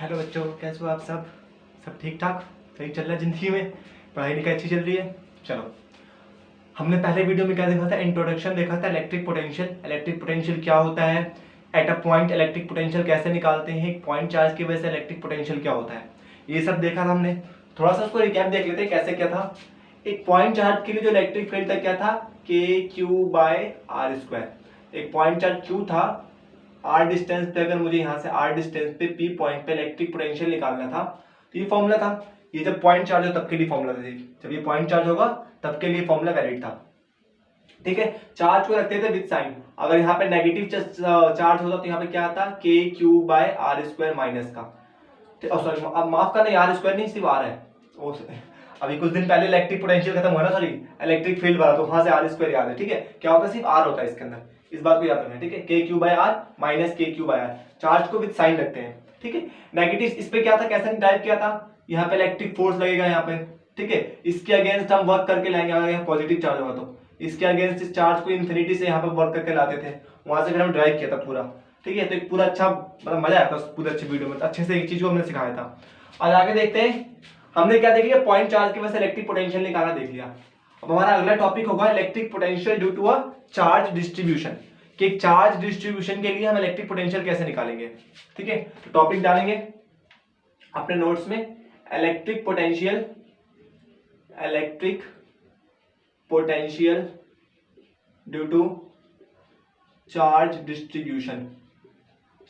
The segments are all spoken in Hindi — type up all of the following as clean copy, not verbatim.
हेलो बच्चों, कैसे हो आप सब ठीक ठाक सही चल रहा है ज़िंदगी में? पढ़ाई लिखाई अच्छी चल रही है? चलो, हमने पहले वीडियो में क्या देखा था? इंट्रोडक्शन देखा था, इलेक्ट्रिक पोटेंशियल। इलेक्ट्रिक पोटेंशियल क्या होता है, eight a point electric potential कैसे निकालते हैं, एक पॉइंट चार्ज की वजह से इलेक्ट्रिक पोटेंशियल क्या होता है, ये सब देखा था हमने। थोड़ा सा उसको रिकैप देख लेते हैं कैसे क्या था। एक पॉइंट चार्ज के लिए जो इलेक्ट्रिक फील्ड था क्या था, k q by are square. एक पॉइंट चार्ज क्यू था, आर डिस्टेंस पे, अगर मुझे यहाँ से आर डिस्टेंस पे पी पॉइंट पे इलेक्ट्रिक पोटेंशियल निकालना था तो ये फॉर्मूला था। ये जब पॉइंट चार्ज हो तब के लिए फॉर्मूला था, जब ये पॉइंट चार्ज होगा तब के लिए फॉर्मूला वैलिड था। ठीक है, चार्ज को रखते थे विद साइन। अगर यहाँ पे नेगेटिव चार्ज होता तो यहाँ पे क्या आता, k q by are square minus का, सॉरी अब माफ करना, आर स्क्वायर नहीं सिर्फ आर है। अभी कुछ दिन पहले इलेक्ट्रिक पोटेंशियल खत्म हुआ ना, सॉरी इलेक्ट्रिक फील्ड वाला, तो वहां से आर स्क्वायर याद है। ठीक है, क्या होता है, सिर्फ आर होता है इसके अंदर, इस बात को याद रखना है। ठीक है, के q by are minus k q by are, charge को विद साइन रखते हैं। ठीक है, नेगेटिव इस पे क्या था, कैसे टाइप किया था, यहाँ पे इलेक्ट्रिक फोर्स लगेगा यहाँ पे। ठीक है, इसके अगेंस्ट हम वर्क करके लाएंगे, अगर यहाँ पॉजिटिव चार्ज होगा तो इसके अगेंस्ट इस चार्ज को इन्फिनिटी से यहाँ पे वर्क करके लाते थे, वहां से फिर हम ड्राइव किया था पूरा। ठीक है, तो एक पूरा अच्छा मतलब मजा आया था उस पूरे अच्छे वीडियो में, तो अच्छे से एक चीज को हमने सिखाया था। आज आगे देखते हैं, हमने क्या देख लिया, पॉइंट चार्ज की वजह से इलेक्ट्रिक पोटेंशियल निकालना देख लिया। अब हमारा अगला टॉपिक होगा electric potential due to a charge distribution, कि चार्ज डिस्ट्रीब्यूशन के लिए हम इलेक्ट्रिक पोटेंशियल कैसे निकालेंगे। ठीक है, तो टॉपिक डालेंगे अपने नोट्स में, electric potential, electric potential due to charge distribution,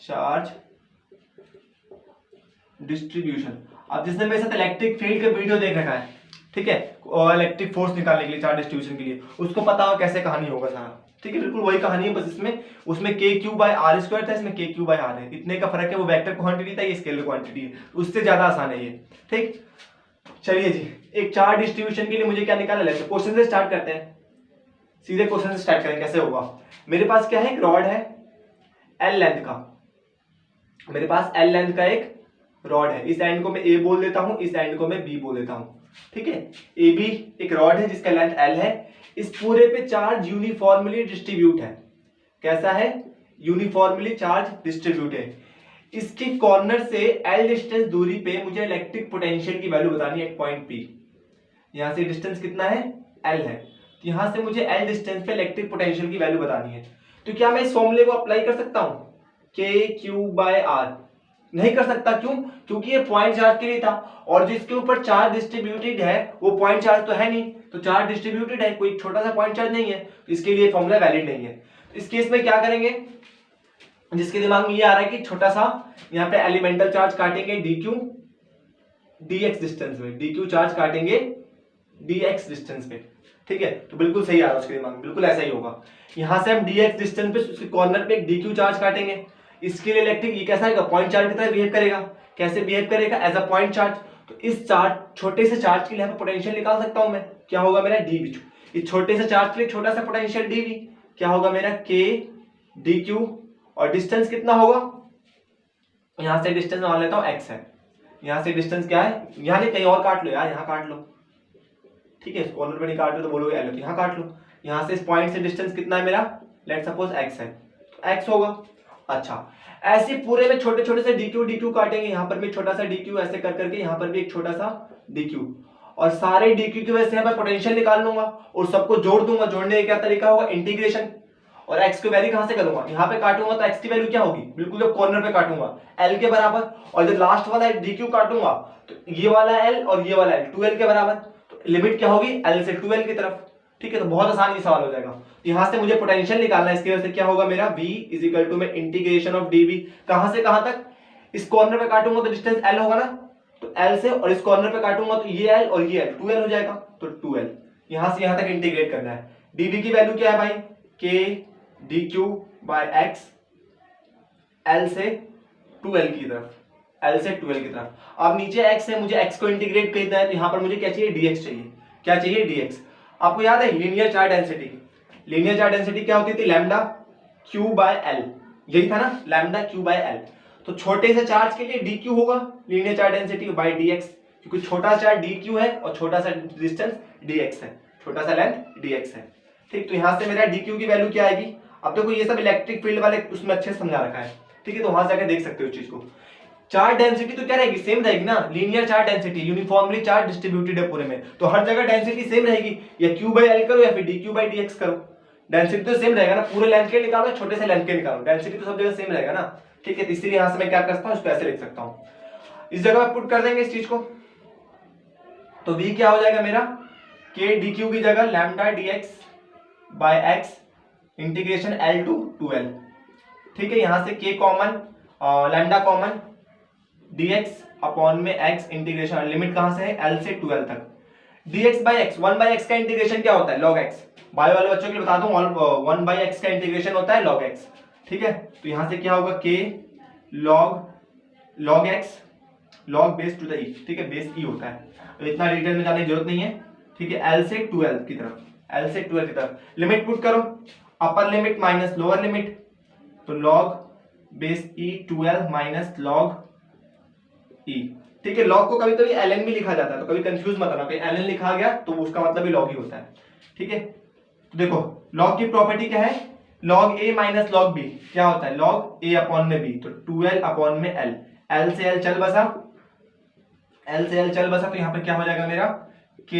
charge distribution. अब जिसने मेरे साथ इलेक्ट्रिक फील्ड का वीडियो देख रखा है, ठीक है, और इलेक्ट्रिक फोर्स निकालने के लिए, चार्ज डिस्ट्रीब्यूशन के लिए, उसको पता हो कैसे कहानी होगा सारा। ठीक है, बिल्कुल वही कहानी है, बस उसमें के क्यू बाय आर स्क्वायर था, इसमें के क्यू बाय आर है, इतने का फर्क है। वो वेक्टर क्वांटिटी था, ये स्केलर क्वांटिटी है, उससे ज्यादा आसान है ये। ठीक, चलिए जी, एक चार्ज डिस्ट्रीब्यूशन के लिए मुझे क्या निकालना है, क्वेश्चन से स्टार्ट करते हैं, सीधे क्वेश्चन से स्टार्ट करें कैसे होगा। मेरे पास क्या है, एक रॉड है एल लेंथ का, मेरे पास एल लेंथ का एक रॉड है, इस एंड को मैं ए बोल देता हूं, इस एंड को मैं बी बोल देता हूं। ठीक है, ए बी एक रॉड है जिसका लेंथ एल है, इस पूरे पे चार्ज यूनिफॉर्मली डिस्ट्रीब्यूट है। कैसा है, यूनिफॉर्मली चार्ज डिस्ट्रीब्यूट है। इसके कॉर्नर से एल डिस्टेंस दूरी पे मुझे इलेक्ट्रिक पोटेंशियल की वैल्यू बतानी है एट पॉइंट पी। यहां से डिस्टेंस कितना है, एल है, तो यहां से मुझे एल डिस्टेंस पे इलेक्ट्रिक पोटेंशियल की वैल्यू बतानी है। तो क्या मैं इस फॉर्मूले को अप्लाई कर सकता हूं, के क्यू बाय आर? नहीं कर सकता, क्यों, क्योंकि ये पॉइंट चार्ज के लिए था, और जिसके ऊपर चार्ज डिस्ट्रीब्यूटेड है वो पॉइंट चार्ज तो है नहीं, तो चार्ज डिस्ट्रीब्यूटेड है, कोई छोटा सा पॉइंट चार्ज नहीं है, तो इसके लिए फॉर्मूला वैलिड नहीं है। तो इस केस में क्या करेंगे, जिसके दिमाग में ये आ रहा है कि छोटा सा यहाँ पे एलिमेंटल चार्ज काटेंगे dq dx डिस्टेंस में, dq चार्ज काटेंगे dx डिस्टेंस पे। ठीक है, तो बिल्कुल सही आ रहा है उसके दिमाग में, बिल्कुल ऐसा ही होगा। यहां से हम dx डिस्टेंस पे उसके कॉर्नर पे एक dq चार्ज काटेंगे, इसके लिए इलेक्ट्रिक ये कैसा आएगा, पॉइंट चार्ज की तरह बिहेव करेगा। कैसे बिहेव करेगा, एज अ पॉइंट चार्ज। तो इस चार्ज, छोटे से चार्ज के लिए हम पोटेंशियल निकाल सकता हूं मैं, क्या होगा मेरा dv। इस छोटे से चार्ज के लिए छोटा सा पोटेंशियल dv, क्या होगा मेरा k dq, और डिस्टेंस कितना होगा, यहां से डिस्टेंस मान लेता हूं x है, यहां से डिस्टेंस क्या है, यहां नहीं कहीं और काट लो यार, यहां काट लो। ठीक है, कॉर्नर पे नहीं काट लो तो बोलोगे एल, तो यहां काट लो। यहां से इस पॉइंट से डिस्टेंस कितना है मेरा, लेट सपोज x है, तो x होगा। अच्छा, ऐसे पूरे में छोटे छोटे से dq काटेंगे, यहां पर भी छोटा सा dq, ऐसे कर करके यहां पर भी एक छोटा सा dq, और सारे dq की वजह से मैं पोटेंशियल निकाल लूंगा और सबको जोड़ दूंगा। जोड़ने का क्या तरीका होगा, इंटीग्रेशन। और x की वैल्यू कहां से करूंगा, यहां पे काटूंगा तो x की वैल्यू क्या होगी, बिल्कुल जब कॉर्नर पे काटूंगा l के बराबर, और जब लास्ट वाला dq काटूंगा तो ये वाला l और ये वाला l 2l के बराबर, तो लिमिट क्या होगी, l से 2l की तरफ। ठीक है, तो बहुत आसान ये सवाल हो जाएगा। यहां से मुझे पोटेंशियल निकालना है, इसकी वजह से क्या होगा मेरा v इज इक्वल टू में इंटीग्रेशन ऑफ dv, कहां से कहां तक, इस कॉर्नर पे काटूंगा तो डिस्टेंस l होगा ना, तो l से, और इस कॉर्नर पे काटूंगा तो ये l और ये l 2l हो जाएगा, तो 2l। यहां से यहां तक इंटीग्रेट करना है। dv की वैल्यू क्या है भाई, k dq by x, l से 2l की तरफ, l से 2l की तरफ। अब नीचे x है, मुझे x को इंटीग्रेट करना है, तो यहां पर मुझे क्या चाहिए, dx चाहिए। क्या चाहिए, dx। आपको याद है linear charge density, linear charge density क्या होती थी, लैम्डा क्यू बाय एल, यही था ना, लैम्डा क्यू बाय एल। तो छोटे से चार्ज के लिए dq होगा linear charge density bye dx, क्योंकि छोटा चार्ज dq है और छोटा सा डिस्टेंस dx है, छोटा सा लेंथ dx है। ठीक, तो यहां से मेरा dq की वैल्यू क्या आएगी। अब देखो ये सब इलेक्ट्रिक फील्ड वाले उसमें अच्छे से समझा रखा है, ठीक है, तो वहां से जाकर देख सकते हो इस चीज को। चार्ज डेंसिटी तो क्या रहेगी, सेम रहेगी ना, linear charge density, uniformly charge distributed है पूरे में, तो हर जगह डेंसिटी सेम रहेगी, या क्यू बाई एल करो या फिर D Q by D x करो, डेंसिटी तो सेम रहेगा ना, पूरे लेंथ के निकालो छोटे से लेंथ के निकालो, डेंसिटी तो सब जगह सेम रहेगा ना, ठीक है। तो इसीलिए यहां से मैं क्या करता हूं, इसको ऐसे लिख सकता हूं, इस जगह पुट कर देंगे इस चीज को, तो v क्या हो जाएगा मेरा, k डी क्यू की जगह lambda D X by X integration L to 2l, ठीक है। यहां से k common, lambda common, dx upon में x इंटीग्रेशन, लिमिट कहां से है, l से 2l तक, dx by x, 1 by x का इंटीग्रेशन क्या होता है, log x, बायो वाले बच्चों के लिए बता दूं, 1 बाय x का इंटीग्रेशन होता है log x, ठीक है। तो यहां से क्या होगा, k log x log base to the e, ठीक है, बेस e होता है, तो इतना डिटेल में जाने की जरूरत नहीं है, ठीक है। l से 2l की तरफ, l से 2l की तरफ लिमिट पुट करो, upper limit minus lower limit, तो log base e 2l minus log e, ठीक है। log को कभी कभी ln भी लिखा जाता है, तो कभी कंफ्यूज मत होना, कहीं ln लिखा गया तो उसका मतलब भी log ही होता है, ठीक है। तो देखो log की प्रॉपर्टी क्या है, log a minus log b क्या होता है, log a अपॉन में b, तो 2l अपॉन में l, l से l चल बसा, l से l चल बसा, तो यहाँ पे क्या हो जाएगा मेरा, k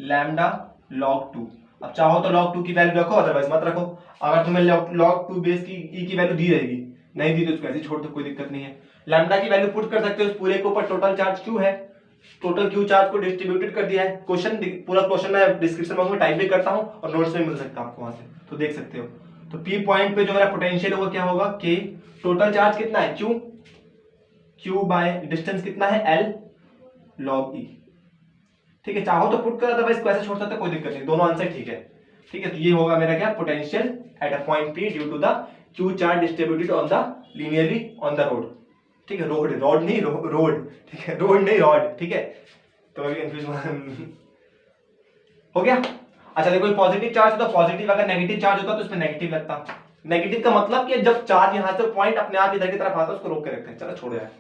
लैम्डा log 2, अब चाहो तो log 2 की वैल्यू रखो, अदरवाइज मत रखो, अगर तुम्हें log 2 बेस की e की वैल्यू दी रहेगी, नहीं दी तो उसको ऐसे छोड़ दो, कोई दिक्कत नहीं है। लैम्डा की वैल्यू पुट कर सकते हो, उस पूरे के ऊपर टोटल चार्ज q है, टोटल q चार्ज को डिस्ट्रीब्यूटेड कर दिया है, क्वेश्चन पूरा क्वेश्चन मैं डिस्क्रिप्शन बॉक्स में टाइप भी करता हूं और नोट्स में मिल सकता है आपको, वहां से तो देख सकते हो। तो p पॉइंट पे जो मेरा पोटेंशियल होगा क्या होगा, k, टोटल चार्ज कितना है q बाय डिस्टेंस कितना है l log e, ठीक है। चाहो तो पुट कर, अदरवाइज ऐसे छोड़ सकते, कोई दिक्कत नहीं, दोनों आंसर ठीक है, ठीक है। तो ये होगा मेरा क्या, potential at a point p due to the q charge distributed on the linearly on the rod, ठीक है, रोड नहीं रोड, ठीक है, रोड नहीं रॉड, ठीक है। तो अभी कंफ्यूज हो गया। अच्छा देखो पॉजिटिव चार्ज होता, पॉजिटिव, अगर नेगेटिव चार्ज होता तो उसमें नेगेटिव लगता, नेगेटिव का मतलब कि जब चार्ज यहां से पॉइंट अपने आप इधर की तरफ आता है उसको रोक के रखते हैं, चलो छोड़ यार,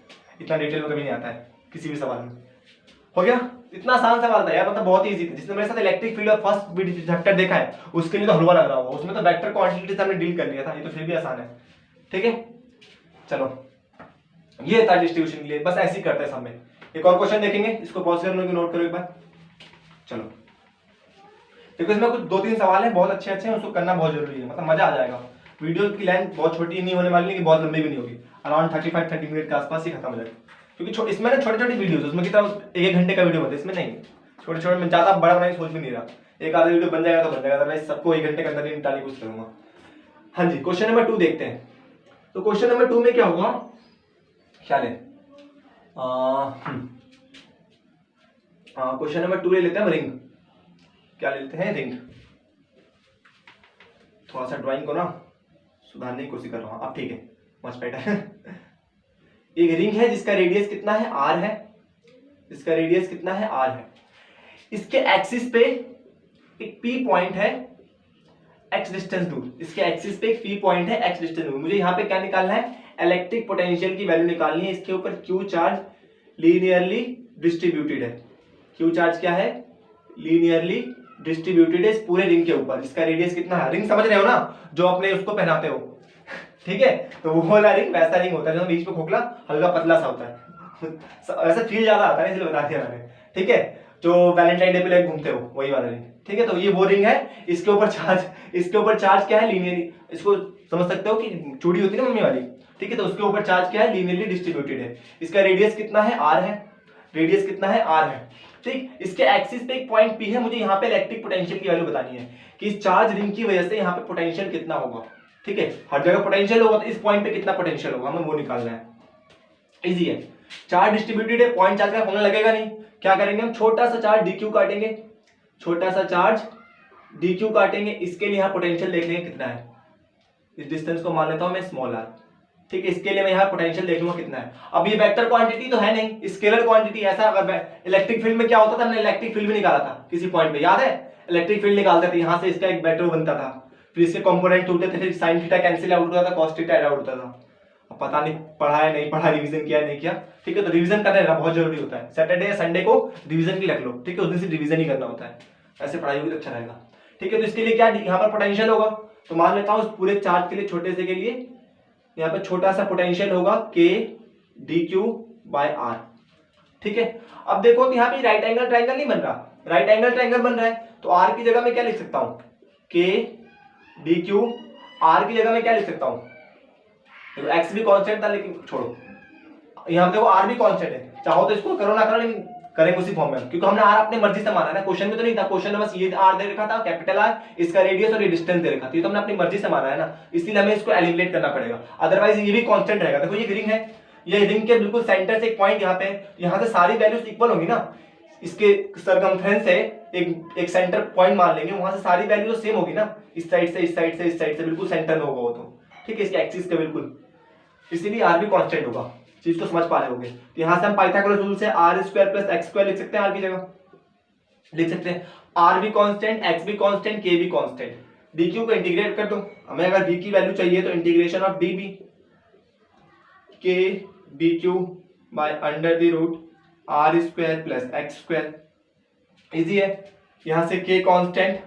इतना डिटेल में कभी नहीं आता है किसी भी सवाल में। हो गया, इतना आसान सवाल था यार, मतलब बहुत इजी था, जिसने मेरे साथ इलेक्ट्रिक फील्ड और फर्स्ट चैप्टर देखा है उसके लिए तो हलवा लग रहा होगा, उसमें तो वेक्टर क्वांटिटी से हमने डील कर लिया था, ये तो फिर भी आसान है, ठीक है। चलो ये था डिस्ट्रीब्यूशन के लिए, बस ऐसे ही करते हैं सब में। एक और क्वेश्चन देखेंगे, इसको पॉज कर लो, नोट करो एक बार। चलो देखो इसमें कुछ 2-3 सवाल हैं, बहुत अच्छे हैं, उसको करना बहुत जरूरी है, मतलब मजा आ जाएगा। वीडियो की लेंथ बहुत छोटी नहीं होने वाली, लेकिन बहुत लंबी भी नहीं होगी, अराउंड 35-30 मिनट के आसपास ही खत्म हो जाएगा, क्योंकि इसमें ना छोटी छोटी वीडियो, उसमें की तरह 1 घंटे का वीडियो होता है, इसमें नहीं, छोटे छोटे, मैं ज्यादा बड़ा बनाने की सोच भी नहीं रहा, एक आधा वीडियो बन जाएगा तो बन जाएगा, मैं सबको 1 घंटे के अंदर ही निपटाने की कोशिश करूंगा। हाँ जी, क्वेश्चन नंबर 2 देखते हैं। तो क्वेश्चन नंबर 2 में क्या होगा, क्या ले, क्वेश्चन नंबर 2 ले लेते हैं रिंग, क्या लेते हैं, रिंग। थोड़ा सा ड्राइंग को ना सुधारने की कोशिश कर रहा हूं, अब ठीक है, मच बेटर। एक रिंग है जिसका रेडियस कितना है, r है, इसका रेडियस कितना है, r है, इसके एक्सिस पे एक p पॉइंट है x डिस्टेंस दूर, इसके एक्सिस पे एक p पॉइंट है x डिस्टेंस दूर, मुझे यहाँ पे क्या निकालना है, इलेक्ट्रिक पोटेंशियल की वैल्यू निकालनी है, इसके ऊपर q चार्ज लीनियरली डिस्ट्रीब्यूटेड है, q चार्ज क्या है, लीनियरली डिस्ट्रीब्यूटेड है इस पूरे रिंग के ऊपर, इसका रेडियस कितना है, रिंग समझ रहे हो ना, जो अपने उसको पहनाते हो, ठीक है, तो वो वाला रिंग वैसा रिंग होता है जो बीच में खोखला हल्का पतला सा होता है, ऐसा फील ज्यादा आता है इसलिए बता दिया मैंने, ठीक है, जो वैलेंटाइन डे पे लेके घूमते हो वही वाला रिंग, ठीक है। तो ये वो रिंग है, इसके ऊपर चार्ज क्या है, लीनियरली, इसको समझ सकते हो कि चूड़ी होती है ना मम्मी वाली, ठीक है, तो उसके ऊपर चार्ज क्या है, लीनियरली डिस्ट्रीब्यूटेड है, इसका रेडियस कितना है, r है, रेडियस कितना है, r है, ठीक। इसके एक्सिस पे एक पॉइंट p है, मुझे यहाँ पे इलेक्ट्रिक पोटेंशियल की वैल्यू बतानी है कि इस चार्ज रिंग की वजह से यहाँ पे पोटेंशियल कितना होगा, ठीक है, हर जगह पोटेंशियल होगा तो इस पॉइंट पे कितना पोटेंशियल होगा, हमें वो निकालना है, इजी है। चार्ज डिस्ट्रीब्यूटेड है, पॉइंट चार्ज का फॉर्मूला लगेगा नहीं, क्या करेंगे हम, छोटा सा चार्ज dq काटेंगे, छोटा सा चार्ज dq काटेंगे, इसके लिए यहाँ पोटेंशियल देख लेंगे कितना है, इस डिस्टेंस को मान लेता हूं मैं स्मॉल r, ठीक है, इसके लिए मैं यहाँ पोटेंशियल देख लूंगा कितना है। अब ये वेक्टर क्वांटिटी तो है नहीं, स्केलर क्वांटिटी, ऐसा अगर इलेक्ट्रिक फील्ड में क्या होता था, हमने इलेक्ट्रिक फील्ड भी निकाला था किसी पॉइंट पे, याद है, इलेक्ट्रिक फील्ड निकालते थे, यहाँ से इसका एक वेक्टर बनता था, फिर इसके कंपोनेंट टूटते थे, फिर साइन थीटा कैंसिल आउट होता था, कॉस थीटा ऐड आउट होता था। अब पता नहीं पढ़ा है नहीं पढ़ा, रिवीजन किया नहीं किया, ठीक है, तो रिवीजन करना रहना बहुत जरूरी होता है, सैटरडे या संडे को रिवीजन की रख लो, ठीक है, उस दिन से रिवीजन ही करना होता है, ऐसे पढ़ाई होगी तो अच्छा रहेगा, ठीक है। तो इसके लिए क्या यहाँ पर पोटेंशियल होगा, तो मान लेता हूँ उस पूरे चार्ज के लिए, छोटे से के लिए यहाँ पे छोटा सा पोटेंशियल होगा k dq बाय आर। ठीक है, अब देखो तो यहाँ पे राइट एंगल ट्राइंगल नहीं बन रहा, राइट एंगल ट्राइंगल बन रहा है, तो आर की जगह मैं क्या लिख सकता हूँ, के डी क्यू। आर की जगह मैं क्या लिख सकता हूँ, देखो एक्स भी कांस्टेंट था लेकिन छोड़ो, यहाँ देखो आर भी कांस्टेंट है, चाहो तो इसको करो ना करो लेकिन करेंगे उसी फॉर्म में, क्योंकि हमने आर अपनी मर्जी से माना है ना, क्वेश्चन में तो नहीं था, क्वेश्चन में बस ये आर दे रखा था कैपिटल आर, इसका रेडियस और ये डिस्टेंस दे रखा था, ये तो हमने अपनी मर्जी से माना है ना, इसलिए हमें इसको एलिमिनेट करना पड़ेगा, अदरवाइज ये भी कांस्टेंट रहेगा। देखो ये रिंग है, ये रिंग के बिल्कुल सेंटर से एक पॉइंट यहाँ पे, यहाँ से सारी वैल्यूज इक्वल होंगी ना, इसके सरकमफ्रेंस से एक सेंटर पॉइंट मान लेंगे, वहां से सारी वैल्यू सेम होगी ना, इस साइड से इस साइड से इस साइड से बिल्कुल सेंटर में होगा वो तो, ठीक है, इसके एक्सिस के बिल्कुल, इसीलिए आर भी कांस्टेंट होगा, चीज को समझ पा रहे होंगे। तो यहां से हम पाइथागोरस रूल से r square plus x square लिख सकते हैं, आर की जगह लिख सकते हैं, आर भी कांस्टेंट, एक्स भी कांस्टेंट, के भी कांस्टेंट, डी क्यू को इंटीग्रेट कर दो, हमें अगर डी की वैल्यू चाहिए तो integration of d b k d q by under the root r square plus x square, easy है, यहां से के कांस्टेंट,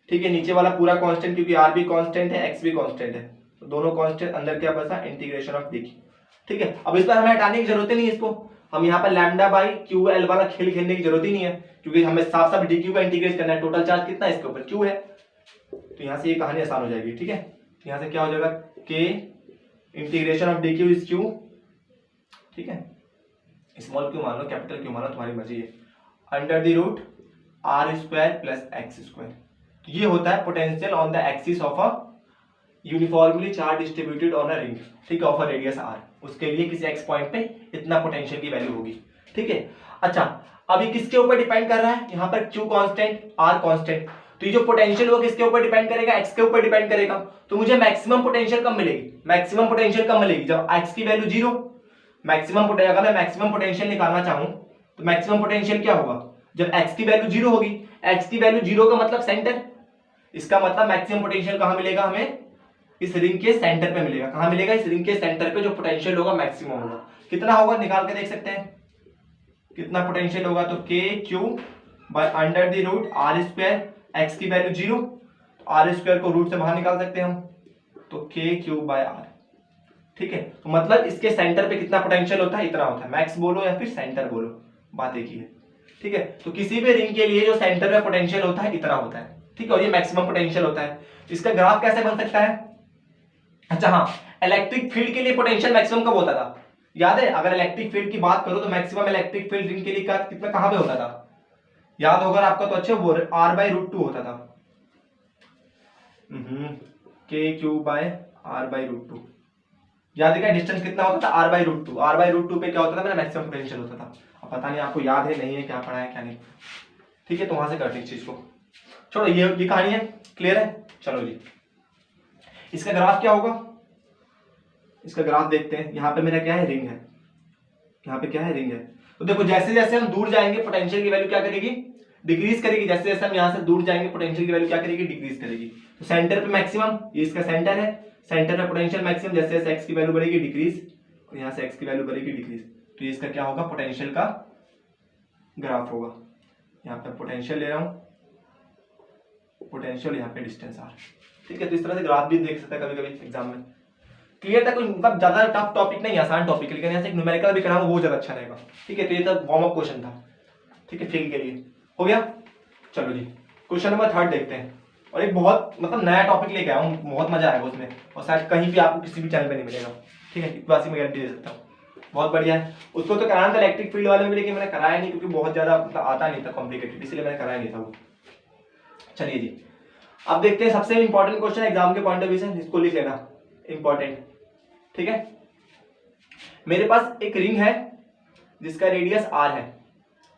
ठीक है, नीचे वाला पूरा कांस्टेंट क्योंकि आर भी कांस्टेंट है एक्स भी कांस्टेंट है, तो दोनों कांस्टेंट, अंदर क्या बचा इंटीग्रेशन ऑफ डी क्यू। ठीक है, अब इस पर हमें हटाने की जरूरत ही नहीं, इसको हम यहाँ पर लैम्डा बाई क्यू एल वाला खेल खेलने की जरूरत ही नहीं है, क्योंकि हमें साफ साफ डी क्यू का इंटीग्रेट करना है, टोटल चार्ज कितना है इसके ऊपर क्यू है, तो यहाँ से ये कहानी आसान हो जाएगी। ठीक है, यहाँ से क्या हो जाएगा, के integration of D Q is Q, ठीक है, स्मॉल क्यू मान लो कैपिटल क्यू मान लो तुम्हारी मर्जी है, under the root r square plus x square, तो ये होता है potential on the axis of a uniformly charge distributed on a ring, ठीक है, ऑफ अ रेडियस आर, उसके लिए किसी एक्स पॉइंट पे इतना पोटेंशियल की वैल्यू होगी। ठीक है, अच्छा अब ये किसके ऊपर डिपेंड कर रहा है, यहाँ पर क्यू कांस्टेंट आर कांस्टेंट, तो ये जो पोटेंशियल वो किसके ऊपर डिपेंड करेगा, एक्स के ऊपर डिपेंड करेगा, तो मुझे मैक्सिमम पोटेंशियल कब मिलेगी, मैक्सिमम पोटेंशियल कब मिलेगी, जब एक्स की वैल्यू जीरो, मैक्सिमम पोटेंशियल, अगर मैं मैक्सिमम पोटेंशियल निकालना चाहूं तो मैक्सिमम पोटेंशियल क्या होगा, जब एक्स की वैल्यू जीरो होगी, एक्स की वैल्यू जीरो का मतलब सेंटर, इसका मतलब मैक्सिमम पोटेंशियल कहां मिलेगा हमें, इस रिंग के सेंटर पे मिलेगा, कहां मिलेगा, इस रिंग के सेंटर पे जो पोटेंशियल होगा मैक्सिमम होगा, कितना होगा निकाल के देख सकते हैं, कितना पोटेंशियल होगा, तो k q by under the root r square, x की वैल्यू जीरो, तो आर स्क्वायर को रूट से बाहर निकाल सकते हैं हम, तो के क्यू बाय आर। ठीक है, तो मतलब इसके सेंटर पे कितना पोटेंशियल होता है, इतना होता है, मैक्स बोलो या फिर सेंटर बोलो, बात एक ही है। ठीक है, तो किसी भी रिंग के लिए जो सेंटर पे पोटेंशियल होता है इतना होता है, ठीक है, और ये मैक्सिमम पोटेंशियल होता है। इसका ग्राफ कैसे बन सकता है, अच्छा हाँ, इलेक्ट्रिक फील्ड के लिए पोटेंशियल मैक्सिमम कब होता था, याद है, अगर इलेक्ट्रिक फील्ड की बात करो तो मैक्सिमम इलेक्ट्रिक फील्ड रिंग के लिए कितना कहां पे होता था, याद होगा आपका तो अच्छे, वो आर बाई रूट टू होता था, k q by r by root two, याद है, डिस्टेंस कितना होता था, r by root two, r by root two पे क्या होता था, मेरा मैक्सिमम पोटेंशियल होता था। अब पता नहीं आपको याद है नहीं है, क्या पढ़ा है क्या नहीं, ठीक है, तो वहां से करते इस चीज को, छोड़ो ये कहानी है, क्लियर है, चलो जी, इसका ग्राफ क्या होगा, इसका ग्राफ देखते हैं, यहाँ पे मेरा क्या है, रिंग है, यहाँ पे क्या है, रिंग है, तो देखो जैसे जैसे हम दूर जाएंगे पोटेंशियल की वैल्यू क्या करेगी, डिक्रीज करेगी, जैसे जैसे हम यहाँ से दूर जाएंगे पोटेंशियल की वैल्यू क्या करेगी, डिक्रीज करेगी, तो सेंटर पे मैक्सिमम, ये इसका सेंटर है, सेंटर पे पोटेंशियल मैक्सिमम, जैसे जैसे एक्स की वैल्यू बढ़ेगी डिक्रीज, और यहाँ से एक्स की वैल्यू बढ़ेगी डिक्रीज, तो इसका क्या होगा, पोटेंशियल का ग्राफ होगा, यहाँ पे पोटेंशियल ले रहा हूँ, पोटेंशियल यहाँ पे डिस्टेंस आर, ठीक है, तो इस तरह से ग्राफ भी देख सकते हैं कभी कभी एग्जाम में, क्लियर था, कोई मतलब ज्यादा टफ टॉपिक नहीं, आसान टॉपिक है, लेकिन यहाँ से एक न्यूमेरिकल भी कराऊं वो ज्यादा अच्छा रहेगा। ठीक है, तो ये तो वार्म अप क्वेश्चन था, ठीक है, फील्ड के लिए हो गया। चलो जी, क्वेश्चन नंबर 3 देखते हैं, और एक बहुत मतलब नया टॉपिक लेके आया हूँ, बहुत मजा आएगा उसमें, और शायद कहीं भी आपको किसी भी चैनल पे नहीं मिलेगा, ठीक है, इस बात से मैं गारंटी दे सकता हूँ, बहुत बढ़िया है। उसको तो कराना था इलेक्ट्रिक फील्ड वाले में, लेकिन मैंने कराया नहीं क्योंकि बहुत ज्यादा मतलब आता नहीं था, कॉम्प्लिकेटेड, इसलिए मैंने कराया नहीं था वो। चलिए जी, अब देखते हैं सबसे इंपॉर्टेंट क्वेश्चन एग्जाम के पॉइंट ऑफ व्यू से, इसको लिख लेना, इंपॉर्टेंट, ठीक है। मेरे पास एक रिंग है जिसका रेडियस आर है,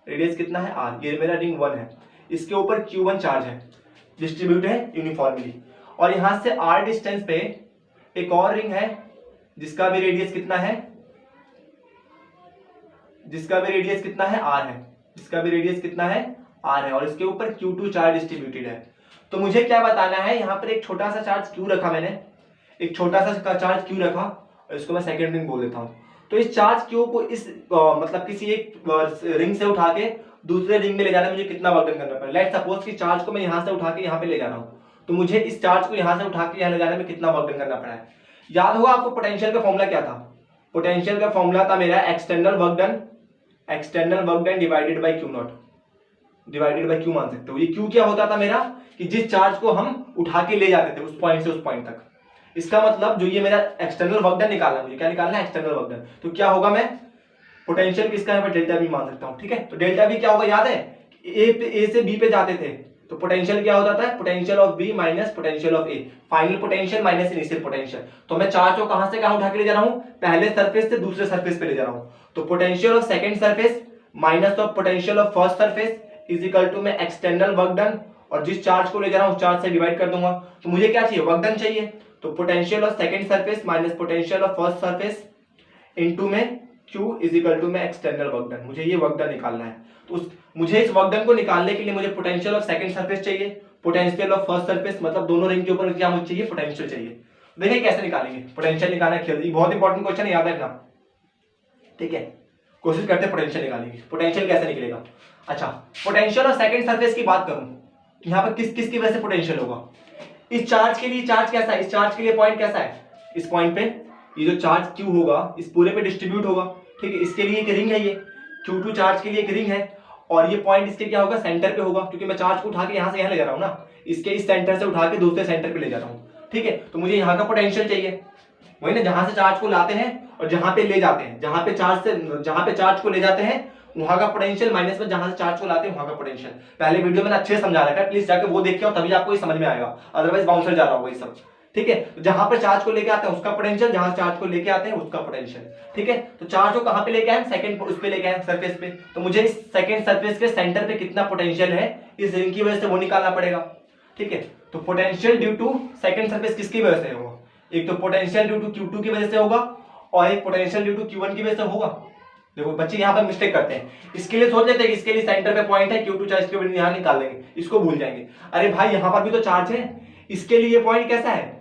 रेडियस कितना है आर, ये मेरा रिंग 1 है, इसके ऊपर Q1 चार्ज है, डिस्ट्रीब्यूट है यूनिफॉर्मली, और यहां से r डिस्टेंस पे एक और रिंग है जिसका भी रेडियस कितना है, जिसका भी रेडियस कितना है आर है, जिसका भी रेडियस कितना है आर है, और इसके ऊपर Q2 चार्ज डिस्ट्रीब्यूटेड है। तो मुझे क्या बताना है, यहाँ पर एक छोटा सा चार्ज Q रखा मैंने, एक छोटा सा चार्ज Q रखा, और इसको मैं सेकेंड रिंग बोल देता हूँ। तो इस चार्ज Q को इस मतलब किसी एक रिंग से उठा के दूसरे रिंग में ले जाने में मुझे कितना वर्क डन करना पड़ेगा। लेट सपोज कि चार्ज को मैं यहाँ से उठा के यहाँ पे ले जा रहा हूँ, तो मुझे इस चार्ज को यहाँ से उठा के यहाँ ले जाने में कितना वर्क डन करना पड़ा है। याद होगा आपको पोटेंशियल का फॉर्मूला क्या था, पोटेंशियल का फॉर्मूला था मेरा external work done divided by Q not, divided by Q मान सकते हो। ये क्यू क्या होता था मेरा, कि जिस चार्ज को हम उठा के ले जाते थे उस पॉइंट से उस पॉइंट तक। इसका मतलब जो ये मेरा एक्सटर्नल वर्क डन निकालना है, मुझे क्या निकालना है, एक्सटर्नल वर्क डन। तो क्या होगा, मैं पोटेंशियल किसका यहाँ पे डेल्टा बी मान सकता हूँ। ठीक है, तो डेल्टा बी क्या होगा, याद है ए से बी पे जाते थे तो पोटेंशियल क्या होता था, potential of b minus potential of a, final potential minus initial potential. तो मैं चार्ज को कहां से कहां उठा के ले जा रहा हूं, पहले सरफेस से दूसरे सरफेस पे ले जा रहा हूं। तो potential of second surface minus of potential of first surface is equal to मैं एक्सटर्नल वर्क डन, और जिस चार्ज को ले जा रहा हूं उस चार्ज से डिवाइड कर दूंगा। तो मुझे क्या चाहिए, वर्क डन चाहिए। तो potential of second surface minus potential of first surface into में Q इज इक्वल टू में एक्सटर्नल वर्क डन। मुझे ये वर्क डन निकालना है। तो मुझे इस वर्क डन को निकालने के लिए मुझे पोटेंशियल ऑफ सेकंड सरफेस चाहिए, पोटेंशियल ऑफ फर्स्ट सरफेस, मतलब दोनों रिंग के ऊपर क्या मुझे चाहिए, पोटेंशियल चाहिए। देखिए कैसे निकालेंगे पोटेंशियल निकालना है, ये बहुत इंपॉर्टेंट क्वेश्चन है, याद रखना। ठीक है, कोशिश करते हैं पोटेंशियल निकालने की। पोटेंशियल कैसे निकलेगा, अच्छा पोटेंशियल ऑफ सेकंड सरफेस की बात करूं, यहाँ पर किस किस की वजह से पोटेंशियल होगा। इस चार्ज के लिए चार्ज कैसा है, इस चार्ज के लिए पॉइंट कैसा है, इस पॉइंट पे ये जो चार्ज Q होगा इस पूरे पे डिस्ट्रीब्यूट होगा। ठीक है, इसके लिए एक रिंग है, ये Q2 चार्ज के लिए एक रिंग है, और ये पॉइंट इसके क्या होगा, सेंटर पे होगा, क्योंकि मैं चार्ज को उठा के यहाँ से यहाँ ले जा रहा हूँ ना, इसके इस सेंटर से उठा के दूसरे सेंटर पे ले जा रहा हूँ। ठीक है, तो मुझे यहाँ का पोटेंशियल चाहिए, वही ना, जहां से चार्ज को लाते हैं और जहां पे ले जाते हैं, जहां पे चार्ज को ले जाते हैं वहां का पोटेंशियल माइनस में जहां से चार्ज को लाते हैं वहां का पोटेंशियल। पहले वीडियो में अच्छे से समझा रखा है, प्लीज जाके वो देख के आओ, तभी आपको ये समझ में आएगा, अदरवाइज बाउंसर जा रहा होगा ये सब। ठीक है, तो जहां पर चार्ज को लेके आते हैं उसका पोटेंशियल, जहां चार्ज को लेके आते हैं उसका पोटेंशियल। ठीक है, तो चार्ज को कहां पे लेके आए, सेकंड उस पे लेके आए, सरफेस पे। तो मुझे इस सेकंड सरफेस के सेंटर पे कितना पोटेंशियल है इस रिंग की वजह से वो निकालना पड़ेगा। ठीक है, तो potential due to second surface किसकी वजह से होगा, एक तो पोटेंशियल ड्यू टू Q2 की वजह से होगा, और एक पोटेंशियल ड्यू टू Q1 की वजह से होगा। देखो बच्चे यहाँ पर मिस्टेक करते हैं, इसके लिए सोच लेते हैं कि इसके लिए सेंटर पे पॉइंट है Q2 चार्ज के यहाँ निकाल लेंगे, इसको भूल जाएंगे। अरे भाई यहाँ पर भी तो चार्ज है, इसके लिए पॉइंट कैसा है,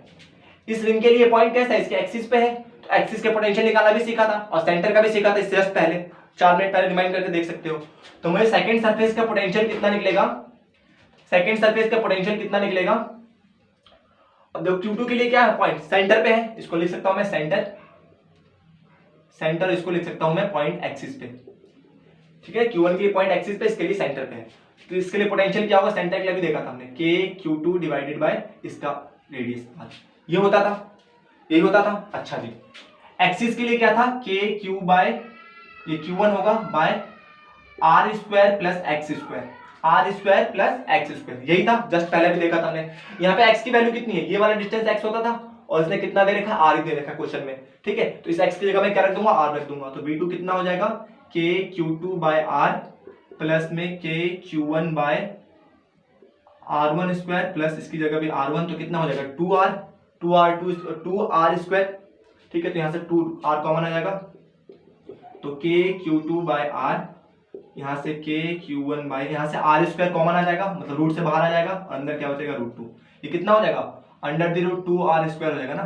इस रिंग के लिए पॉइंट कैसा है, इसके एक्सिस पे है, तो एक्सिस के पोटेंशियल निकालना भी सीखा था और सेंटर का भी सीखा था, इससे जस्ट पहले 4 मिनट पहले रिमाइंड करके देख सकते हो। तो मुझे सेकंड सरफेस का पोटेंशियल कितना निकलेगा, सेकंड सरफेस का पोटेंशियल कितना निकलेगा। अब देखो Q2 के लिए क्या है, पॉइंट सेंटर पे है, इसको लिख सकता हूं मैं सेंटर, इसको लिख सकता हूं मैं पॉइंट एक्सिस पे। ठीक है, Q1 के लिए पॉइंट एक्सिस पे, इसके लिए सेंटर पे है। तो इसके लिए पोटेंशियल क्या होगा, सेंटर के लिए भी देखा था हमने, KQ2 डिवाइडेड बाय इसका रेडियस, ये होता था, यही होता था। अच्छा जी, एक्सिस के लिए क्या था, KQ बाय ये Q1 होगा by R square plus x square, R square plus x square, यही था, जस्ट पहले भी देखा था हमने। यहाँ पे x की वैल्यू कितनी है, ये वाला डिस्टेंस x होता था, और इसने कितना दे रखा, R ही दे रखा क्वेश्चन में। ठीक है, तो इस x की जगह मैं क्या रख दूंगा, R रख दूंगा। तो V2 कितना हो जाएगा, KQ2 बाय R प्लस में KQ1 bye R1 square plus इसकी जगह भी R1, तो कितना हो जाएगा 2R स्क्वायर। ठीक है, तो यहाँ से 2R कॉमन आ जाएगा, तो KQ2 बाय R, यहाँ से KQ1 बाय, यहाँ से R स्क्वायर कॉमन आ जाएगा, मतलब रूट से बाहर आ जाएगा, अंदर क्या बचेगा √2, ये कितना हो जाएगा under the root 2R square हो जाएगा ना,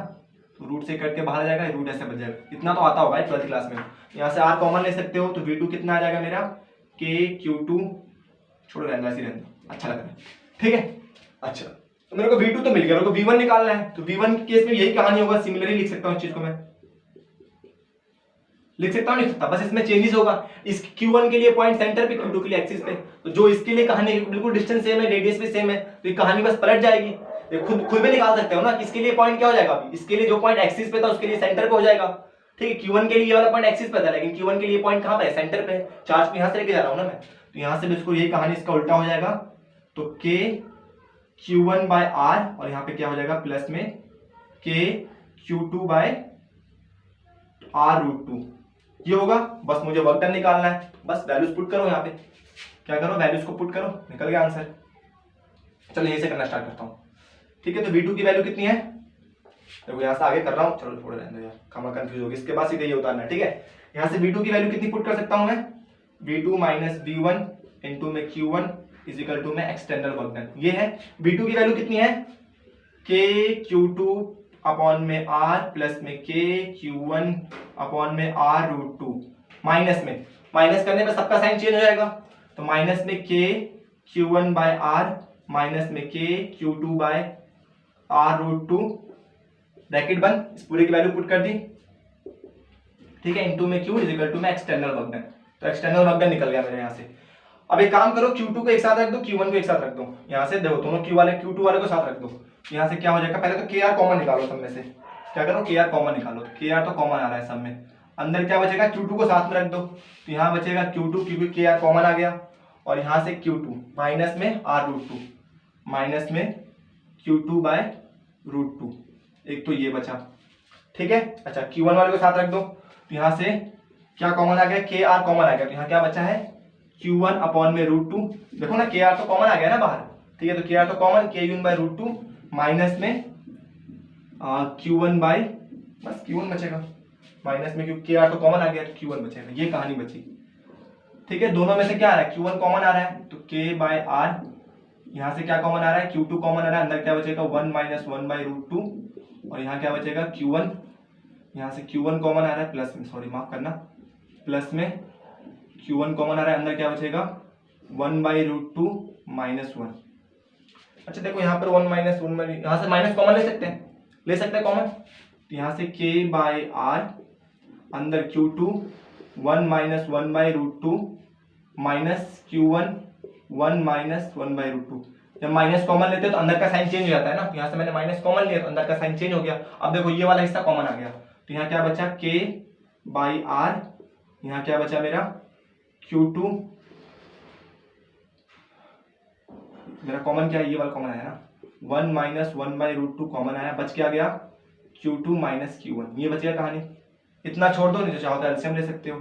तो रूट से कट के बाहर आ जाएगा, रूट ऐसे बच जाएगा। इतना तो आता होगा 12th क्लास में, यहाँ से R कॉमन ले सकते हो, तो V2 कितना आ जाएगा मेरा, KQ2, छोड़ो रहना, ऐसे रहना, अच्छा लग रहा है। ठीक है, अच्छा तो मेरे को V2 तो मिल गया, मेरे को V1 निकालना है, तो V1 केस में यही कहानी होगा, सिमिलरली लिख सकता हूँ इस चीज को, मैं लिख सकता हूँ, नहीं सकता, बस इसमें चेंजेस होगा। इस Q1 के लिए पॉइंट सेंटर पे, Q2 के लिए एक्सिस पे, तो जो इसके लिए कहानी बिल्कुल डिस्टेंस सेम है, रेडियस भी सेम है, तो ये कहानी बस पलट जाएगी। खुद भी निकाल सकते हो ना, इसके लिए पॉइंट क्या हो जाएगा, अभी इसके लिए जो पॉइंट एक्सिस पे था उसके लिए सेंटर पे हो जाएगा। ठीक है, Q1 के लिए ये वाला पॉइंट एक्सिस पे था, लेकिन Q1 के लिए पॉइंट कहां पे है, सेंटर पे। चार्ज को यहां से लेके जा रहा हूं ना मैं, तो यहां से बिल्कुल यही कहानी इसका उल्टा हो जाएगा, तो KQ1 बाय R, और यहाँ पे क्या हो जाएगा प्लस में KQ2 बाय R√2, ये होगा। बस मुझे वर्क डन निकालना है, बस वैल्यूज पुट करो, यहाँ पे क्या करो, वैल्यूज को पुट करो, निकल गया आंसर। चलो यहीं से करना स्टार्ट करता हूँ। ठीक है, तो V2 की वैल्यू कितनी है, देखो यहाँ से आगे कर रहा हूँ, चलो थोड़ा रहने दो यार, खामा कंफ्यूज होगी, इसके बाद सीधे ये उतारना है। ठीक है, यहाँ से V2 की वैल्यू कितनी पुट कर सकता हूँ मैं, V2 माइनस V1 इंटू में Q1 इज इक्वल टू में एक्सटर्नल वर्क डन, ये है। V2 की वैल्यू कितनी है, KQ2 अपॉन में R प्लस में KQ1 अपॉन में R√2, माइनस में, माइनस करने पे सबका साइन चेंज हो जाएगा, तो माइनस में KQ1 बाय R माइनस में KQ2 बाय R√2, ब्रैकेट बंद, इस पूरे की वैल्यू पुट कर दी, ठीक है, इनटू में क्यू इज इक्वल टू में एक्सटर्नल मग्नन। तो एक्सटर्नल मग्नन निकल गया मेरे यहाँ से। अब एक काम करो, Q2 को एक साथ रख दो, Q1 को एक साथ रख दो। यहाँ से देखो दोनों Q वाले Q2 वाले को साथ रख दो। यहाँ से क्या हो जाएगा, पहले तो KR कॉमन निकालो सब में से। क्या करो, KR कॉमन निकालो। तो KR तो कॉमन आ रहा है सब में, अंदर क्या बचेगा, Q2 को साथ में रख दो। तो यहाँ बचेगा Q2 क्योंकि KR कॉमन आ गया, और यहाँ से Q2 माइनस में R√2 माइनस में Q2 बाय √2, एक तो ये बचा। ठीक है, अच्छा Q1 वाले को साथ रख दो। तो यहाँ से क्या कॉमन आ गया, KR कॉमन आ गया। तो यहाँ क्या बचा है, Q1 अपॉन में √2। देखो ना KR तो कॉमन आ गया ना बाहर, ठीक है, तो KR तो कॉमन, K1 बाय √2 माइनस में Q1 बाय, बस Q1 बचेगा माइनस में, क्योंकि KR तो कॉमन आ गया तो Q1 बचेगा। ये कहानी बची। ठीक है, दोनों में से क्या आ रहा है, Q1 कॉमन आ रहा है तो K बाय R, यहाँ से क्या कॉमन आ रहा है, Q2 कॉमन आ रहा है, अंदर क्या बचेगा 1 माइनस 1 बाय √2, और यहाँ क्या बचेगा Q1, यहाँ से Q1 कॉमन आ रहा है प्लस में, सॉरी माफ करना, प्लस में Q1 कॉमन आ रहा है, अंदर क्या बचेगा 1 बाई √2 माइनस 1। अच्छा देखो यहाँ पर 1 माइनस 1, यहाँ से माइनस कॉमन ले सकते हैं कॉमन। तो यहाँ से K बाई R, अंदर Q2 1 minus 1 by √2 minus Q1 1 minus 1 by √2। जब माइनस कॉमन लेते हैं तो अंदर का साइन चेंज हो जाता है ना, तो यहाँ से मैंने माइनस कॉमन लिया तो अंदर का साइन चेंज हो गया। अब देखो ये वाला हिस्सा कॉमन आ गया, तो यहाँ क्या बचा K बाई R, यहाँ क्या बचा मेरा Q2, मेरा कॉमन क्या है, ये वाला कॉमन आया ना, 1 माइनस 1 बाई √2 कॉमन आया, बच क्या गया Q2 माइनस Q1। ये बच गया कहानी। इतना छोड़ दो, नहीं तो चाहो तो एलसीएम ले सकते हो।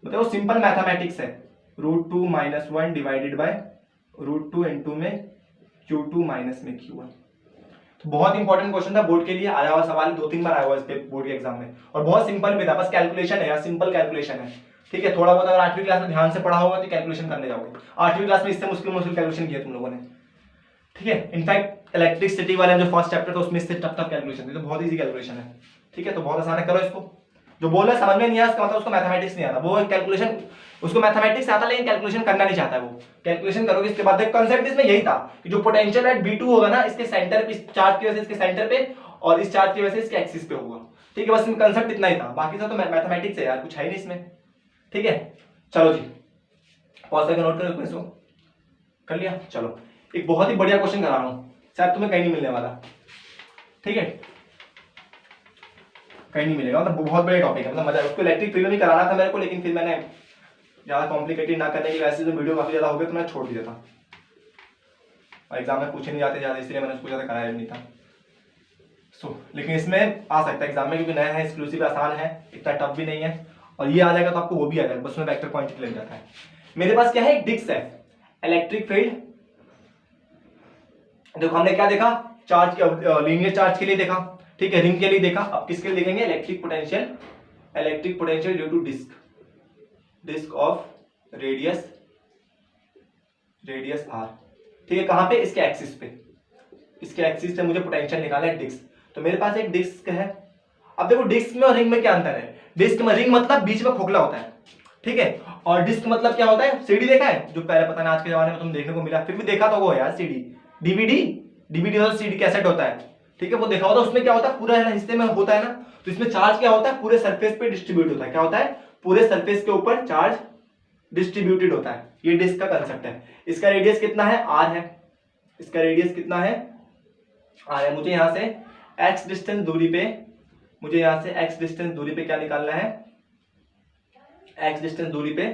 मतलब वो सिंपल मैथमेटिक्स है, √2 माइनस 1 डिवाइडेड बाय √2 इंटू में Q2 माइनस में Q1। तो बहुत इंपॉर्टेंट क्वेश्चन था, बोर्ड के लिए आया हुआ सवाल, 2-3 बार आया हुआ इस पे बोर्ड के एग्जाम में, और बहुत सिंपल भी था, बस कैलकुलेशन है यार, सिंपल कैलकुलेशन है। ठीक है, थोड़ा बहुत अगर 8वीं क्लास में ध्यान से पढ़ा होगा तो कैलकुलेशन करने जाओगे। 8वीं क्लास में इससे मुश्किल कैलकुलेशन किया तुम लोगों ने। ठीक है, इनफैक्ट इलेक्ट्रिसिटी वाले जो फर्स्ट चैप्टर था उसमें इससे टफ कैलकुलेशन थी, तो बहुत इजी कैलकुलेशन है। ठीक है, तो बहुत आसान है, करो इसको। जो बोल रहा है समझ में नहीं आया इसका मतलब उसको मैथमेटिक्स नहीं आता, वो कैलकुलेशन, उसको मैथमेटिक्स आता लेकिन कैलकुलेशन करना नहीं चाहता है। वो कैलकुलेशन करोगे इसके बाद, कंसेप्ट इसमें यही था कि जो पोटेंशियल एट V2 होगा ना, इसके सेंटर पे, इस चार्ज की वजह से इसके सेंटर पे, और इस चार्ज की वजह से इसके एक्सिस पे होगा। ठीक है, बस कंसेप्ट इतना ही था, बाकी सब तो मैथमेटिक्स है यार, कुछ है ही नहीं इसमें। ठीक है, चलो जी पॉज करके नोट करो इसको, कर लिया। चलो एक बहुत ही बढ़िया क्वेश्चन करा रहा हूं, शायद तुम्हें कहीं नहीं मिलने वाला। ठीक है, कहीं नहीं मिलेगा, मतलब बहुत बड़े टॉपिक है, मतलब मजा। उसको इलेक्ट्रिक फील्ड में कराना था मेरे को, लेकिन फिर मैंने ज्यादा कॉम्प्लिकेटेड ना करने की वैसे तो वीडियो काफी ज्यादा हो गया तो मैं छोड़ दिया था, और एग्जाम में पूछे नहीं जाते ज्यादा, इसलिए मैंने उसको ज्यादा कराया नहीं था। लेकिन इसमें आ सकता है एग्जाम में, क्योंकि नया है, एक्सक्लूसिव, आसान है, इतना टफ भी नहीं है, और ये आ जाएगा तो आपको वो भी आ जाएगा, बस में वेक्टर क्वांटिटी लग जाता है। मेरे पास क्या है, एक डिस्क है, इलेक्ट्रिक फील्ड। देखो हमने क्या देखा, चार्ज, लीनियर चार्ज के लिए देखा, ठीक है, रिंग के लिए देखा। अब किसके लिए देखेंगे, electric potential due to disc of radius R। ठीक है, कहां पे, इसके एक्सिस पे, इसके एक्सिस से मुझे पोटेंशियल निकालना है डिस्क। तो मेरे पास एक डिस्क है। अब देखो डिस्क में और रिंग में क्या अंतर है, डिस्क में, रिंग मतलब बीच में खोखला होता है, ठीक है, और डिस्क मतलब क्या होता है, सीडी देखा है, जो पहले पता नहीं आज के जमाने में तुम देखने को मिला, फिर भी देखा तो वो यार सीडी, डीवीडी और सीडी कैसेट होता है, ठीक है, वो देखा होता है। उसमें क्या होता है, पूरा है ना हिस्से में होता है ना, तो इसमें चार्ज क्या होता है, पूरे सरफेस पे डिस्ट्रीब्यूट होता है। क्या होता है, पूरे सरफेस के ऊपर चार्ज डिस्ट्रीब्यूटेड होता है। ये डिस्क का कंसेप्ट है। इसका रेडियस कितना है, R है, इसका रेडियस कितना है, R है। मुझे यहां से x डिस्टेंस दूरी पे, क्या निकालना है, x डिस्टेंस दूरी पे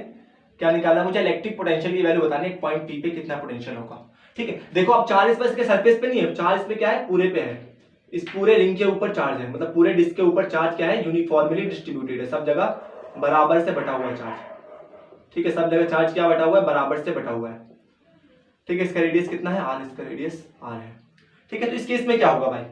क्या निकालना है, मुझे इलेक्ट्रिक पोटेंशियल की वैल्यू बतानी है, पॉइंट P पे कितना पोटेंशियल होगा। ठीक है, देखो अब चार्ज इस पर इसके सरफेस पे नहीं है, चार्ज इस पे क्या है, पूरे पे है, इस पूरे रिंग के ऊपर चार्ज है, मतलब पूरे डिस्क के ऊपर चार्ज क्या है, यूनिफॉर्मली डिस्ट्रीब्यूटेड है, सब जगह बराबर से बटा हुआ है चार्ज। ठीक है, सब जगह चार्ज क्या बटा हुआ है, बराबर से बटा हुआ है। ठीक है, इसका रेडियस कितना है, R, इसका रेडियस R है। ठीक है, तो इस केस में क्या होगा भाई,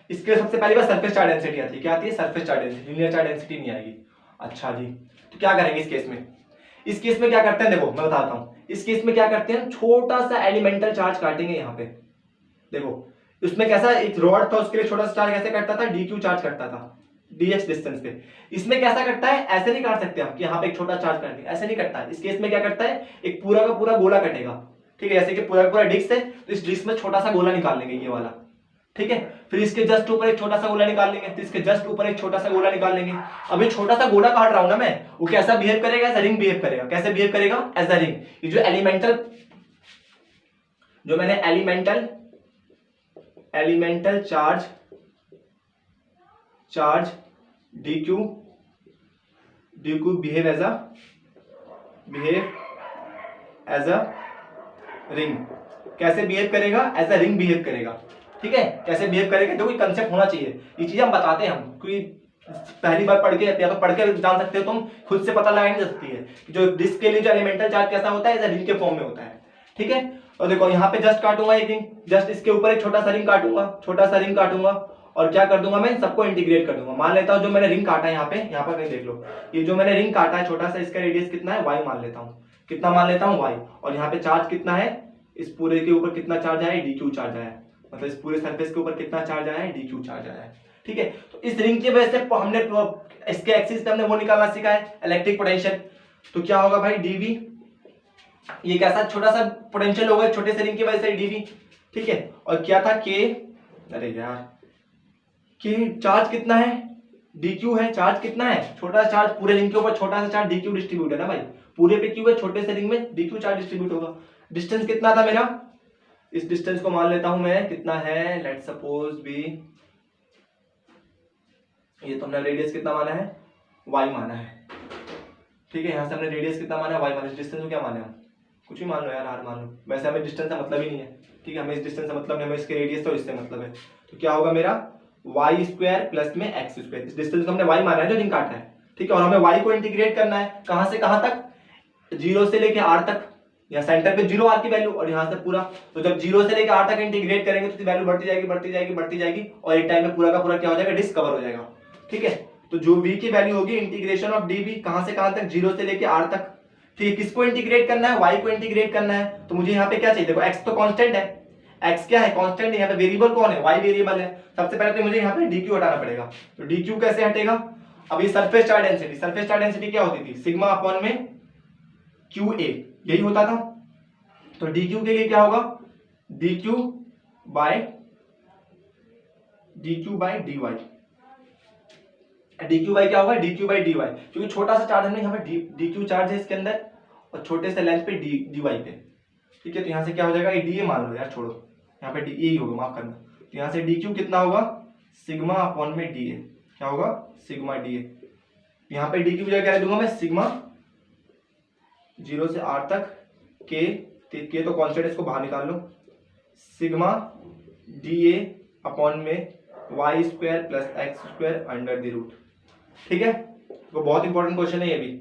इसके सबसे पहली बार सरफेस चार्ज डेंसिटी आती है, क्या आती है, surface charge density, linear charge density नहीं आएगी। अच्छा जी, तो क्या करेंगे इस केस में, क्या करते हैं, देखो मैं बताता हूं, इस केस में क्या करते हैं, छोटा सा एलिमेंटल चार्ज काटेंगे यहाँ पे। देखो उसमें कैसा, एक रॉड था, उसके लिए छोटा सा चार्ज कैसे कटता था, dq चार्ज करता था dx डिस्टेंस पे। इसमें कैसा करता है, ऐसे नहीं काट सकते हम कि यहाँ पे एक छोटा चार्ज काट दिया, ऐसे नहीं कटता। इस केस में क्या करता है, एक पूरा का पूरा गोला कटेगा। ठीक है, जैसे कि पूरा का पूरा डिस्क है, तो इस डिस्क में छोटा सा गोला निकाल लेंगे, ये वाला। ठीक है, फिर इसके जस्ट ऊपर एक छोटा सा गोला निकाल लेंगे, फिर इसके जस्ट ऊपर एक छोटा सा गोला निकाल लेंगे। अब ये छोटा सा गोला काट रहा हूं ना मैं, वो कैसा बिहेव करेगा, एज अ रिंग बिहेव करेगा। कैसे बिहेव करेगा, एज अ रिंग। ये जो एलिमेंटल, जो मैंने elemental charge dq behave as a ring. कैसे बिहेव करेगा, एज अ रिंग बिहेव करेगा। ठीक है, कैसे बिहेव करेगा, जो कोई कंसेप्ट होना चाहिए, ये चीजें हम बताते हैं। हम कोई पहली बार पढ़ के या तो पढ़ के जान सकते हो तुम, खुद से पता लगानी जा सकती है कि जो डिस्क के लिए जो एलिमेंटल चार्ज कैसा होता है, एज अ रिंग के फॉर्म में होता है। ठीक है, और देखो यहाँ पे जस्ट काटूंगा एक रिंग, जस्ट इसके ऊपर एक छोटा सा रिंग काटूंगा, और क्या कर दूंगा मैं, सबको इंटीग्रेट कर दूंगा। मान लेता हूँ जो मैंने रिंग काटा है यहाँ पर कहीं देख लो, ये जो मैंने रिंग काटा है छोटा सा, इसका रेडियस कितना है, y मान लेता हूँ। कितना मान लेता हूँ, y। और यहाँ पे चार्ज कितना है, इस पूरे के ऊपर कितना चार्ज आया है, dq चार्ज आया है। मतलब इस पूरे सरफेस के ऊपर कितना चार्ज आया है, dq चार्ज आया है। ठीक है, तो इस रिंग की वजह से हमने इसके एक्सिस पे हमने वो निकालना सीखा है, इलेक्ट्रिक पोटेंशियल। तो क्या होगा भाई, dv, ये कैसा छोटा सा पोटेंशियल होगा छोटे से रिंग की वजह से, dv। ठीक है, और क्या था, k, अरे यार k चार्ज कितना है, dq है। चार्ज कितना है, छोटा सा चार्ज, पूरे रिंग के ऊपर छोटा सा चार्ज dq डिस्ट्रीब्यूट है ना भाई, पूरे पे q है, छोटे से रिंग में dq चार्ज डिस्ट्रीब्यूट होगा। डिस्टेंस कितना था मेरा, इस डिस्टेंस को मान लेता हूं मैं, कितना है, लेट्स सपोज बी, ये तो हमने रेडियस कितना माना है, y माना है। ठीक है, यहां से हमने रेडियस कितना माना है, y माना है। डिस्टेंस को क्या माने हम, कुछ भी मान लो यार, r मान लो। वैसे हमें डिस्टेंस से मतलब ही नहीं है। ठीक है, हमें इस डिस्टेंस से मतलब नहीं, हमें इसके रेडियस तो इससे मतलब है। तो क्या होगा मेरा, y स्क्वायर प्लस में x स्क्वायर। इस डिस्टेंस को हमने y माना है जो रिंग काटा है। ठीक है, और हमें y को इंटीग्रेट करना है, कहां से कहां तक, 0 से लेके r तक। यहाँ सेंटर पे 0 r की वैल्यू, और यहाँ से पूरा, तो जब 0 से लेके r तक इंटीग्रेट करेंगे तो वैल्यू बढ़ती जाएगी, और एक टाइम में पूरा का पूरा क्या हो जाएगा, डिस्क कवर हो जाएगा। ठीक है, तो जो v की वैल्यू होगी, इंटीग्रेशन ऑफ dv, कहां से कहां तक, 0 से लेके r तक। ठीक है, किसको इंटीग्रेट करना है, y को इंटीग्रेट करना है। तो मुझे यहाँ पे क्या चाहिए, देखो x तो कांस्टेंट है, x क्या है, कांस्टेंट है। यहाँ पे वेरिएबल कौन है, y वेरिएबल है। सबसे पहले तो मुझे यहाँ पे dq हटाना पड़ेगा। तो dq कैसे हटेगा, अब ये सरफेस चार्ज डेंसिटी क्या होती थी, सिग्मा अपॉन में qa, यही होता था। तो dq के लिए क्या होगा, dq by dy, dq by क्या होगा, dq बाय dy, क्योंकि छोटा सा चार्ज है यहाँ पे, dq चार्ज है इसके अंदर, और छोटे से लेंथ पे dy पे। ठीक है, तो यहाँ से क्या हो जाएगा, ये da मान लो यार, छोड़ो, यहाँ पे da ही होगा, माफ करना। तो यहाँ से dq कितना होगा, सिग्मा अपॉन में da, क्या होगा, सिग्मा da। यहाँ पे dq की जगह क्या लिख दूंगा मैं, सिग्मा 0 से r तक k तो कॉन्स्टेंट, इसको बाहर निकाल लो, सिग्मा da अपॉन में y square plus x square under the root. ठीक है, तो बहुत इंपॉर्टेंट क्वेश्चन है ये भी,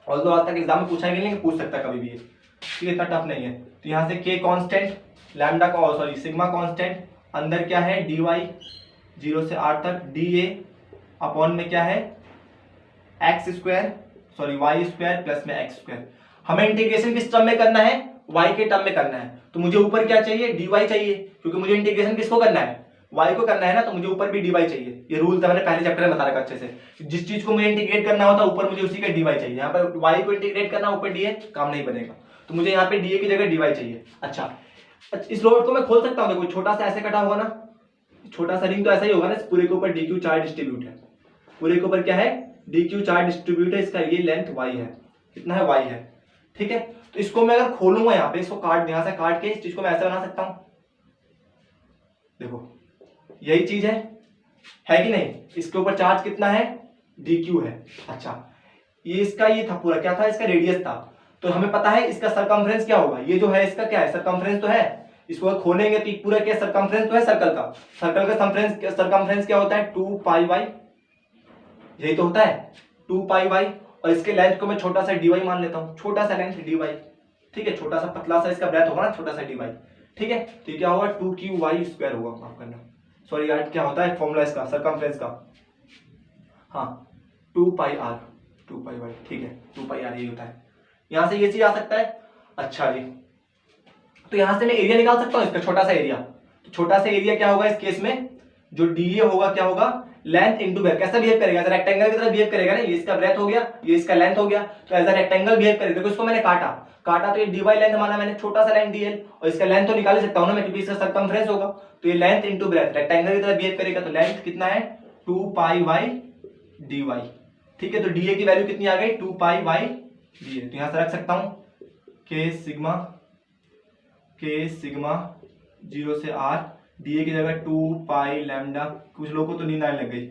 ऑल्दो आज तक एग्जाम में पूछा ही नहीं, पूछ सकता कभी भी ये। ठीक है, इतना टफ नहीं है। तो यहाँ से k कांस्टेंट, लैम्डा का, सॉरी सिग्मा कांस्टेंट, अंदर क्या है, dy 0 से r तक, da अपॉन में क्या है, x square, sorry y square plus में एक्स स्क्वायर। हमें इंटीग्रेशन किस टर्म में करना है, y के टर्म में करना है। तो मुझे ऊपर क्या चाहिए, dy चाहिए, क्योंकि मुझे इंटीग्रेशन किसको करना है, y को करना है ना, तो मुझे ऊपर भी dy चाहिए। ये रूल था, मैंने पहले चैप्टर में बता रखा अच्छे से, जिस चीज को मुझे इंटीग्रेट करना होता है ऊपर मुझे उसी का dy चाहिए। यहाँ पर y को इंटीग्रेट करना, ऊपर dA, काम नहीं बनेगा। तो मुझे यहाँ पे dA की जगह dy चाहिए। अच्छा, इस रोड को मैं खोल सकता हूँ, देखो छोटा सा ऐसे कटा होगा ना, छोटा सा रिंग तो ऐसा ही होगा ना, इस पूरे के ऊपर dq चार्ज डिस्ट्रीब्यूट है, पूरे के ऊपर क्या है, dq चार्ज डिस्ट्रीब्यूट है, इसका ये लेंथ y है, कितना है, y है। ठीक है, तो इसको मैं अगर खोलूंगा यहाँ पे, इसको काट, यहाँ से काट के इस चीज को मैं ऐसे बना सकता हूँ, देखो यही चीज है कि नहीं। इसके ऊपर चार्ज कितना है, dq है। अच्छा, ये इसका ये था पूरा, क्या था, इसका रेडियस था। तो हमें पता है इसका सरकमफ्रेंस क्या होगा, ये जो है इसका क्या है, सरकमफ्रेंस तो है। इसको खोलेंगे तो पूरा क्या, सरकमफ्रेंस तो है सर्कल का। सर्कल का सरकमफ्रेंस क्या होता है, 2 पाई y, यही तो होता है 2 पाई y। और इसके लेंथ को मैं छोटा सा dy मान लेता हूँ, छोटा सा लेंथ dy। ठीक है, छोटा सा पतला सा इसका ब्रेथ होगा ना, छोटा सा dy। ठीक है, तो ये क्या होगा, 2q स्क्वायर होगा, माफ करना, सॉरी यार, क्या होता है फॉर्मूला इसका सरकमफ्रेंस का, हाँ 2 पाई r, 2 पाई y। ठीक है, 2 पाई r यही होता है। यहां से ये चीज आ सकता है। अच्छा जी, तो यहां से मैं एरिया निकाल सकता हूँ इसका, छोटा सा एरिया। तो छोटा सा एरिया क्या होगा इस केस में, जो dA होगा क्या होगा, लेंथ इंटू ब्रेथ कैसा बिहेव करेगा, रेक्टेंगल की तरह बिहेव करेगा ना, ये इसका ब्रेथ हो गया, ये इसका लेंथ हो गया, तो एज रेक्टेंगल बिहेव करेगा। देखो इसको मैंने काटा तो ये dy लेंथ माना मैंने, छोटा सा लेंथ dl, और इसका लेंथ तो निकाल ही सकता हूं ना मैं, क्योंकि इसका सर्कमफ्रेंस होगा, तो ये लेंथ इंटू ब्रेथ रेक्टेंगल की तरह बिहेव करेगा, तो लेंथ कितना है 2 पाई y dy। ठीक है, तो dA की वैल्यू कितनी आ गई 2 पाई y dA, तो यहां से रख सकता हूं k सिग्मा 0 से r, dA की जगह 2 पाई लैम्डा। कुछ लोगों को तो नींद आने लग गई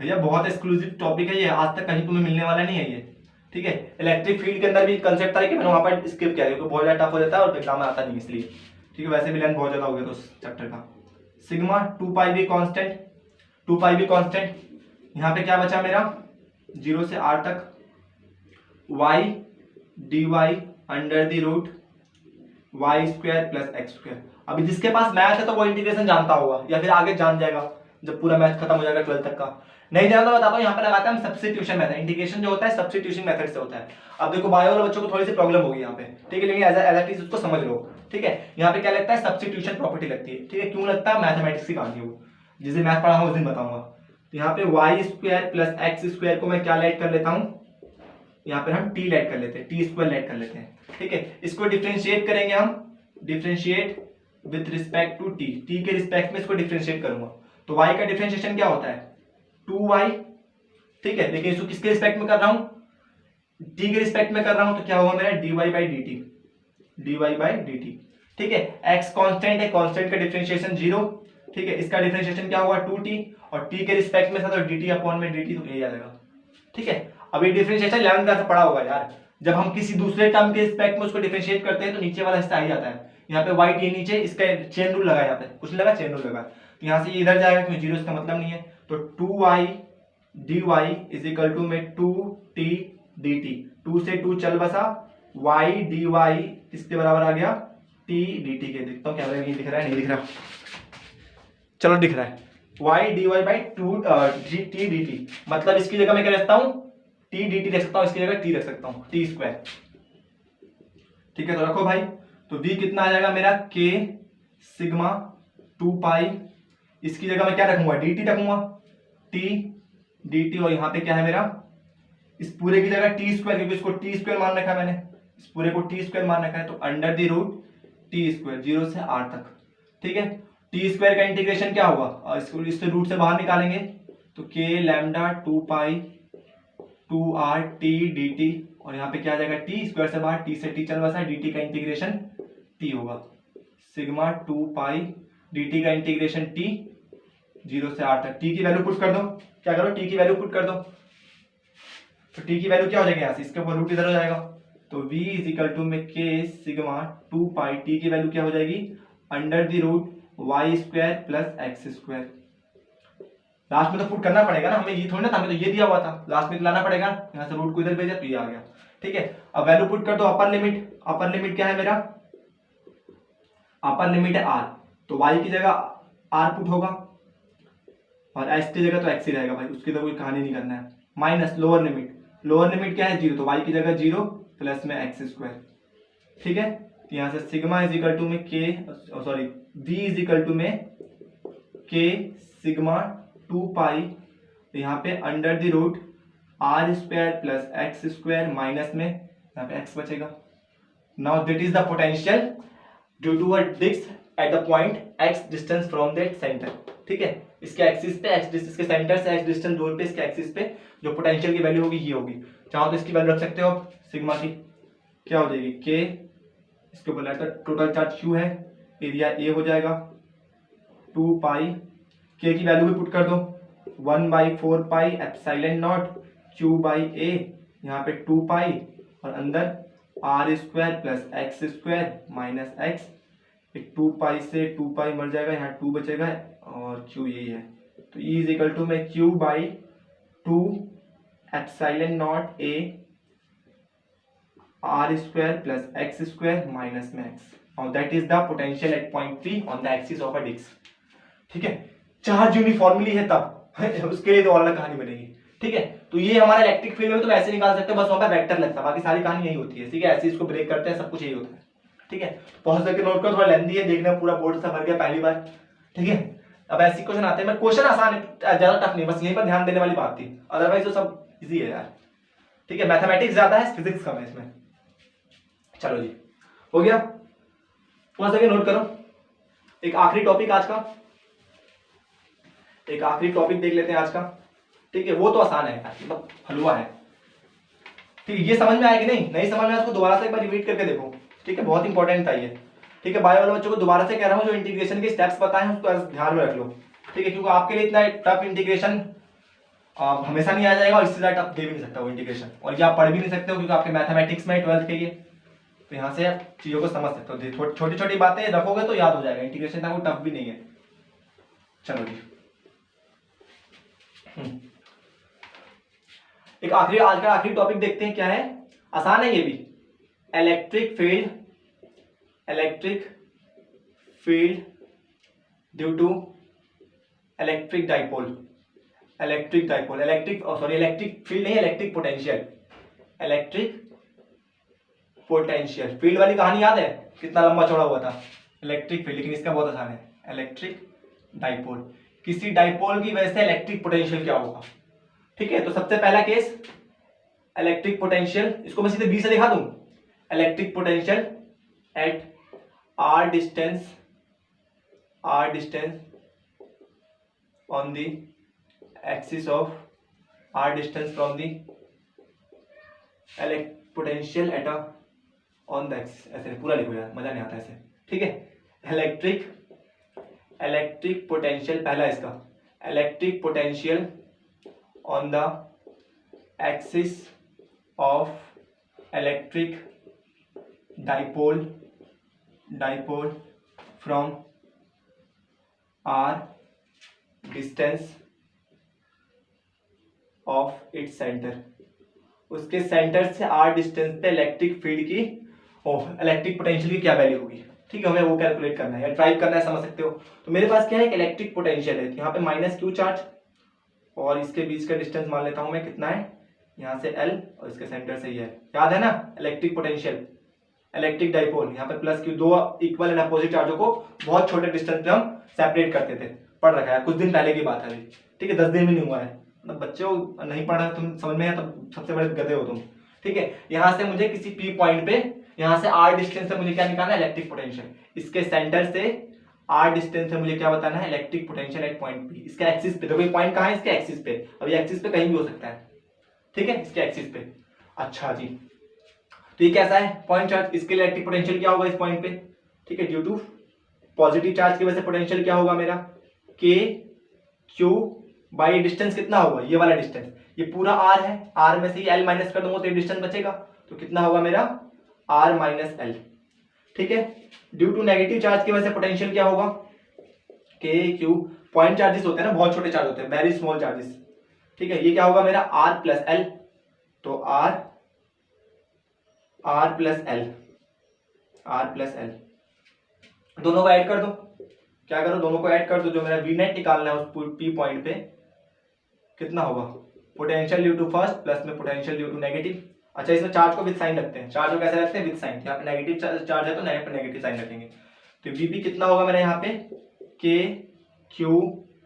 भैया, बहुत एक्सक्लूसिव टॉपिक है ये, आज तक कहीं तुम्हें मिलने वाला नहीं है ये। ठीक है, इलेक्ट्रिक फील्ड के अंदर भी कंसेप्ट था कि मैंने वहां पर स्किप किया क्योंकि बहुत ज्यादा टफ हो जाता है और एग्जाम में आता नहीं इसलिए। ठीक है, वैसे भी लेंथ बहुत ज्यादा हो गया तो उस चैप्टर का। सिग्मा 2 पाई भी कांस्टेंट, यहाँ पे क्या बचा मेरा 0 से r तक y dy under the root y square plus x square. अभी जिसके पास मैथ है तो वो इंटीग्रेशन जानता होगा या फिर आगे जान जाएगा जब पूरा मैथ खत्म हो जाएगा 12th तक का। नहीं जानता बताता हूँ, यहाँ पे लगाते हैं हम सब्स्टिट्यूशन मेथड। इंटीग्रेशन जो होता है सब्स्टिट्यूशन मेथड से होता है। अब देखो बायो वाले बच्चों को थोड़ी सी प्रॉब्लम होगी यहाँ पे, ठीक है, लेकिन एज इट इज उसको समझ लो। ठीक है, यहाँ पे क्या लगता है सब्स्टिट्यूशन प्रॉपर्टी लगती है। ठीक है, क्यों लगता है, मैथमेटिक्स की कहानी वो, जिस दिन मैथ पढ़ा हूँ उस दिन बताऊंगा। तो यहाँ पे y square plus x square को मैं क्या लेट कर लेता हूँ, यहाँ पर हम टी लेट कर लेते हैं, टी स्क्वायर लेट कर लेते हैं। ठीक है, इसको डिफ्रेंशिएट करेंगे हम, differentiate with respect to t, t के रिस्पेक्ट में इसको डिफ्रेंशिएट करूंगा। तो y का डिफरेंशिएशन क्या होता है 2y। ठीक है, लेकिन इसको किसके रिस्पेक्ट में कर रहा हूं, t के रिस्पेक्ट में कर रहा हूं, तो क्या होगा मेरा dy बाई dt। ठीक है, x कांस्टेंट है, कांस्टेंट का डिफरेंशिएशन 0। ठीक है, इसका डिफरेंशिएशन क्या होगा 2t, और t के रिस्पेक्ट में था तो dt अपॉन में dt, तो यही आ जाएगा। ठीक है, अब ये डिफरेंशिएशन 11th क्लास में पढ़ा होगा यार, जब हम किसी दूसरे टर्म के रिस्पेक्ट में उसको डिफरेंशिएट करते हैं तो नीचे वाला हिस्सा आ ही जाता है। यहाँ पे y t नीचे, इसका चेन रूल लगा, यहाँ पे कुछ लगा चेन रूल लगा, यहाँ से ये इधर जाएगा क्योंकि 0 इसका मतलब नहीं है, तो 2y dy is equal to में 2t dt, 2 से 2 चल बसा, y dy इसके बराबर आ गया t dt के। देखता हूँ कैमरे में दिख रहा है, नहीं दिख रहा, चलो दिख रहा है, y dy by 2 t dt, मतलब इसकी जगह मैं क्या रखता हूँ t dt रख सकता हूँ, इसकी जगह t रख सकता हूँ, t स्क्वायर। ठीक है, तो रखो भाई, तो v कितना आ जाएगा मेरा k सिग्मा 2 पाई, इसकी जगह मैं क्या रखूंगा dt रखूंगा, t dt, और यहाँ पे क्या है मेरा इस पूरे की जगह t स्क्वायर, क्योंकि इसको t स्क्वायर मान रखा है मैंने, इस पूरे को t स्क्वायर मान रखा है, तो under the root t square 0 से r तक। ठीक है, t स्क्वायर का इंटीग्रेशन क्या होगा, और इसको इससे रूट से बाहर निकालेंगे तो k लैम्डा 2 पाई 2r t dt, और यहाँ पे क्या आ जाएगा t स्क्वायर से बाहर, t से t चल बसा, dt का इंटीग्रेशन t होगा, सिग्मा 2 पाई dt का इंटीग्रेशन t 0 से r तक। t की वैल्यू पुट कर दो, क्या करो t की वैल्यू पुट कर दो, तो t की वैल्यू क्या हो जाएगी यहाँ से, इसके ऊपर रूट इधर हो जाएगा, तो v इज इक्वल टू में k सिग्मा 2 पाई, t की वैल्यू क्या हो जाएगी under the root y square plus x square. Last में तो पुट करना पड़ेगा ना, हमें ये थोड़ी ना था, हमें तो ये दिया हुआ था, लास्ट में तो लाना पड़ेगा, यहाँ से रूट को इधर भेजा तो ये आ गया। ठीक है, अब वैल्यू पुट कर दो, अपर लिमिट क्या है मेरा, अपर लिमिट है r, तो y की जगह r पुट होगा और x की जगह तो x ही रहेगा भाई, उसकी तो कोई कहानी नहीं करना है, माइनस लोअर लिमिट क्या है 0, तो y की जगह 0 प्लस में x स्क्वायर। ठीक है, तो यहाँ से सिग्मा इज इक्वल टू में v इज इक्वल टू में k सिग्मा 2 पाई, तो यहाँ पे under the root r square plus x square, minus में यहाँ पे x बचेगा। Now that is the potential due to a disc at the point x distance from that centre. ठीक है, इसके एक्सिस पे x डिस्टेंस, इसके सेंटर से x डिस्टेंस दूर पे इसके एक्सिस पे जो पोटेंशियल की वैल्यू होगी ये होगी। चाहो तो इसकी वैल्यू रख सकते हो आप, सिग्मा की क्या हो जाएगी k, इसके ऊपर टोटल चार्ज q है, एरिया a हो जाएगा 2 पाई, k की वैल्यू भी पुट कर दो 1/4 pi epsilon not q by a, यहाँ पे 2 पाई और अंदर r square plus x square minus x, 2 पाई से 2 पाई मर जाएगा, यहाँ 2 बचेगा और q यही है, तो E इज इक्वल टू में q by 2 epsilon naught a r square plus x square minus में x, और that is the potential at point P on the axis of a disc. ठीक है, चार्ज यूनिफॉर्मली है तब उसके लिए तो और अलग कहानी बनेगी। ठीक है, तो ये हमारा इलेक्ट्रिक फील्ड में तो ऐसे निकाल सकते हैं, बस वहां पर वेक्टर लगता है, बाकी सारी कहानी यही होती है। ठीक है, ऐसे इसको ब्रेक करते हैं, सब कुछ यही होता है। ठीक है, पहुंच करके नोट करो, थोड़ा लेंदी है, देखना पूरा बोर्ड सा भर गया पहली बार। ठीक है, अब ऐसी क्वेश्चन आते हैं, मैं क्वेश्चन आसान है, ज्यादा टफ नहीं, बस यहीं पर ध्यान देने वाली बात थी, अदरवाइज तो सब इजी है यार। ठीक है, मैथमेटिक्स ज्यादा है, फिजिक्स कम है इसमें। चलो जी, हो गया, थोड़ा सा नोट करो। एक आखिरी टॉपिक आज का, एक आखिरी टॉपिक देख लेते हैं आज का। ठीक है, वो तो आसान है, मतलब हलवा है। ठीक है, ये समझ में आया कि नहीं? नहीं समझ में आया उसको दोबारा से एक बार रिपीट करके देखो। ठीक है, बहुत इंपॉर्टेंट था ये। ठीक है, बायो वाले बच्चों को दोबारा से कह रहा हूँ, जो इंटीग्रेशन के स्टेप्स बताए हैं उसको ध्यान में रख लो। ठीक है, क्योंकि आपके लिए इतना टफ इंटीग्रेशन हमेशा नहीं आ जाएगा, और इससे ज्यादा टफ दे भी नहीं सकता वो इंटीग्रेशन, और ये आप पढ़ भी नहीं सकते हो क्योंकि आपके मैथमेटिक्स में 12th के ये। तो यहाँ से आप चीजों को समझ सकते हो, छोटी छोटी बातें रखोगे तो याद हो जाएगा। इंटीग्रेशन का कोई टफ भी नहीं है। चलो जी, एक आखिरी, आज का आखिरी टॉपिक देखते हैं क्या है। आसान है ये भी। Electric field, electric field due to electric dipole, electric dipole, electric sorry electric field नहीं, electric potential, electric potential. Field वाली कहानी याद है, कितना लंबा चौड़ा हुआ था इलेक्ट्रिक फील्ड, लेकिन इसका बहुत आसान है। इलेक्ट्रिक डाइपोल, किसी डाइपोल की वजह से इलेक्ट्रिक पोटेंशियल क्या होगा। ठीक है, तो सबसे पहला केस इलेक्ट्रिक पोटेंशियल, इसको मैं सीधे बी से दिखा दूं। Electric potential at r distance, r distance on the axis of, r distance from the potential at on the axis. ऐसे पूरा लिखो यार, मजा नहीं आता ऐसे। ठीक है, इलेक्ट्रिक, इलेक्ट्रिक पोटेंशियल पहला इसका, electric potential on the axis of electric dipole, dipole from r distance of its centre, उसके सेंटर से आर डिस्टेंस पे इलेक्ट्रिक फील्ड की इलेक्ट्रिक पोटेंशियल की क्या वैल्यू होगी। ठीक है, हमें वो कैलकुलेट करना है या ड्राइव करना है, समझ सकते हो। तो मेरे पास क्या है, इलेक्ट्रिक पोटेंशियल है, यहाँ पे माइनस क्यू चार्ज, और इसके बीच का डिस्टेंस मान लेता हूं मैं कितना है, यहाँ से L और इसके सेंटर से ये है, याद है ना। इलेक्ट्रिक पोटेंशियल, इलेक्ट्रिक डाइपोल, यहाँ पे प्लस क्यू, दो इक्वल एंड अपोजिट चार्जों को बहुत छोटे डिस्टेंस पे हम सेपरेट करते थे, पढ़ रखा है, कुछ दिन पहले की बात है अभी। ठीक है, 10 दिन भी नहीं हुआ है, मतलब बच्चों नहीं पढ़ा, तुम समझ में आया तब सबसे बड़े गधे हो तुम। ठीक है, यहाँ से मुझे किसी P पॉइंट पे, यहाँ से R डिस्टेंस से मुझे क्या निकालना है, इलेक्ट्रिक पोटेंशियल। इसके सेंटर से R डिस्टेंस से मुझे क्या बताना है, electric potential at point P। इसका एक्सिस पे, देखो ये पॉइंट कहाँ है, इसके एक्सिस पे। अब ये एक्सिस पे कहीं भी हो सकता है। ठीक है, इसके एक्सिस पे। अच्छा जी, तो ये कैसा है पॉइंट चार्ज, इसके लिए इलेक्ट्रिक पोटेंशियल क्या होगा इस पॉइंट पे। ठीक है, ड्यू टू पॉजिटिव चार्ज की वजह से पोटेंशियल क्या होगा मेरा, के क्यू बाई डिस्टेंस कितना होगा, ये वाला डिस्टेंस, ये पूरा R है, R में से ही L माइनस कर दूंगा तो ये डिस्टेंस बचेगा, तो कितना होगा मेरा R माइनस L। ठीक है, ड्यू टू नेगेटिव चार्ज की वजह से पोटेंशियल क्या होगा, के क्यू, पॉइंट चार्जेस होते हैं ना, बहुत छोटे चार्ज होते हैं, वेरी स्मॉल चार्जेस। ठीक है, ये क्या होगा मेरा R प्लस L, तो R plus L, R plus L, दोनों को ऐड कर दो। क्या करो, दोनों को ऐड कर दो, जो मेरा वी नेट निकालना है उस P पॉइंट पे कितना होगा, potential due to first plus में पोटेंशियल ड्यू टू नेगेटिव। अच्छा, इसमें चार्ज को विद साइन रखते हैं, चार्ज को कैसे रखते हैं, विद साइन। यहाँ पे नेगेटिव चार्ज है तो यहाँ पे नेगेटिव साइन रखेंगे, तो Vp कितना होगा मेरा यहाँ पे, k q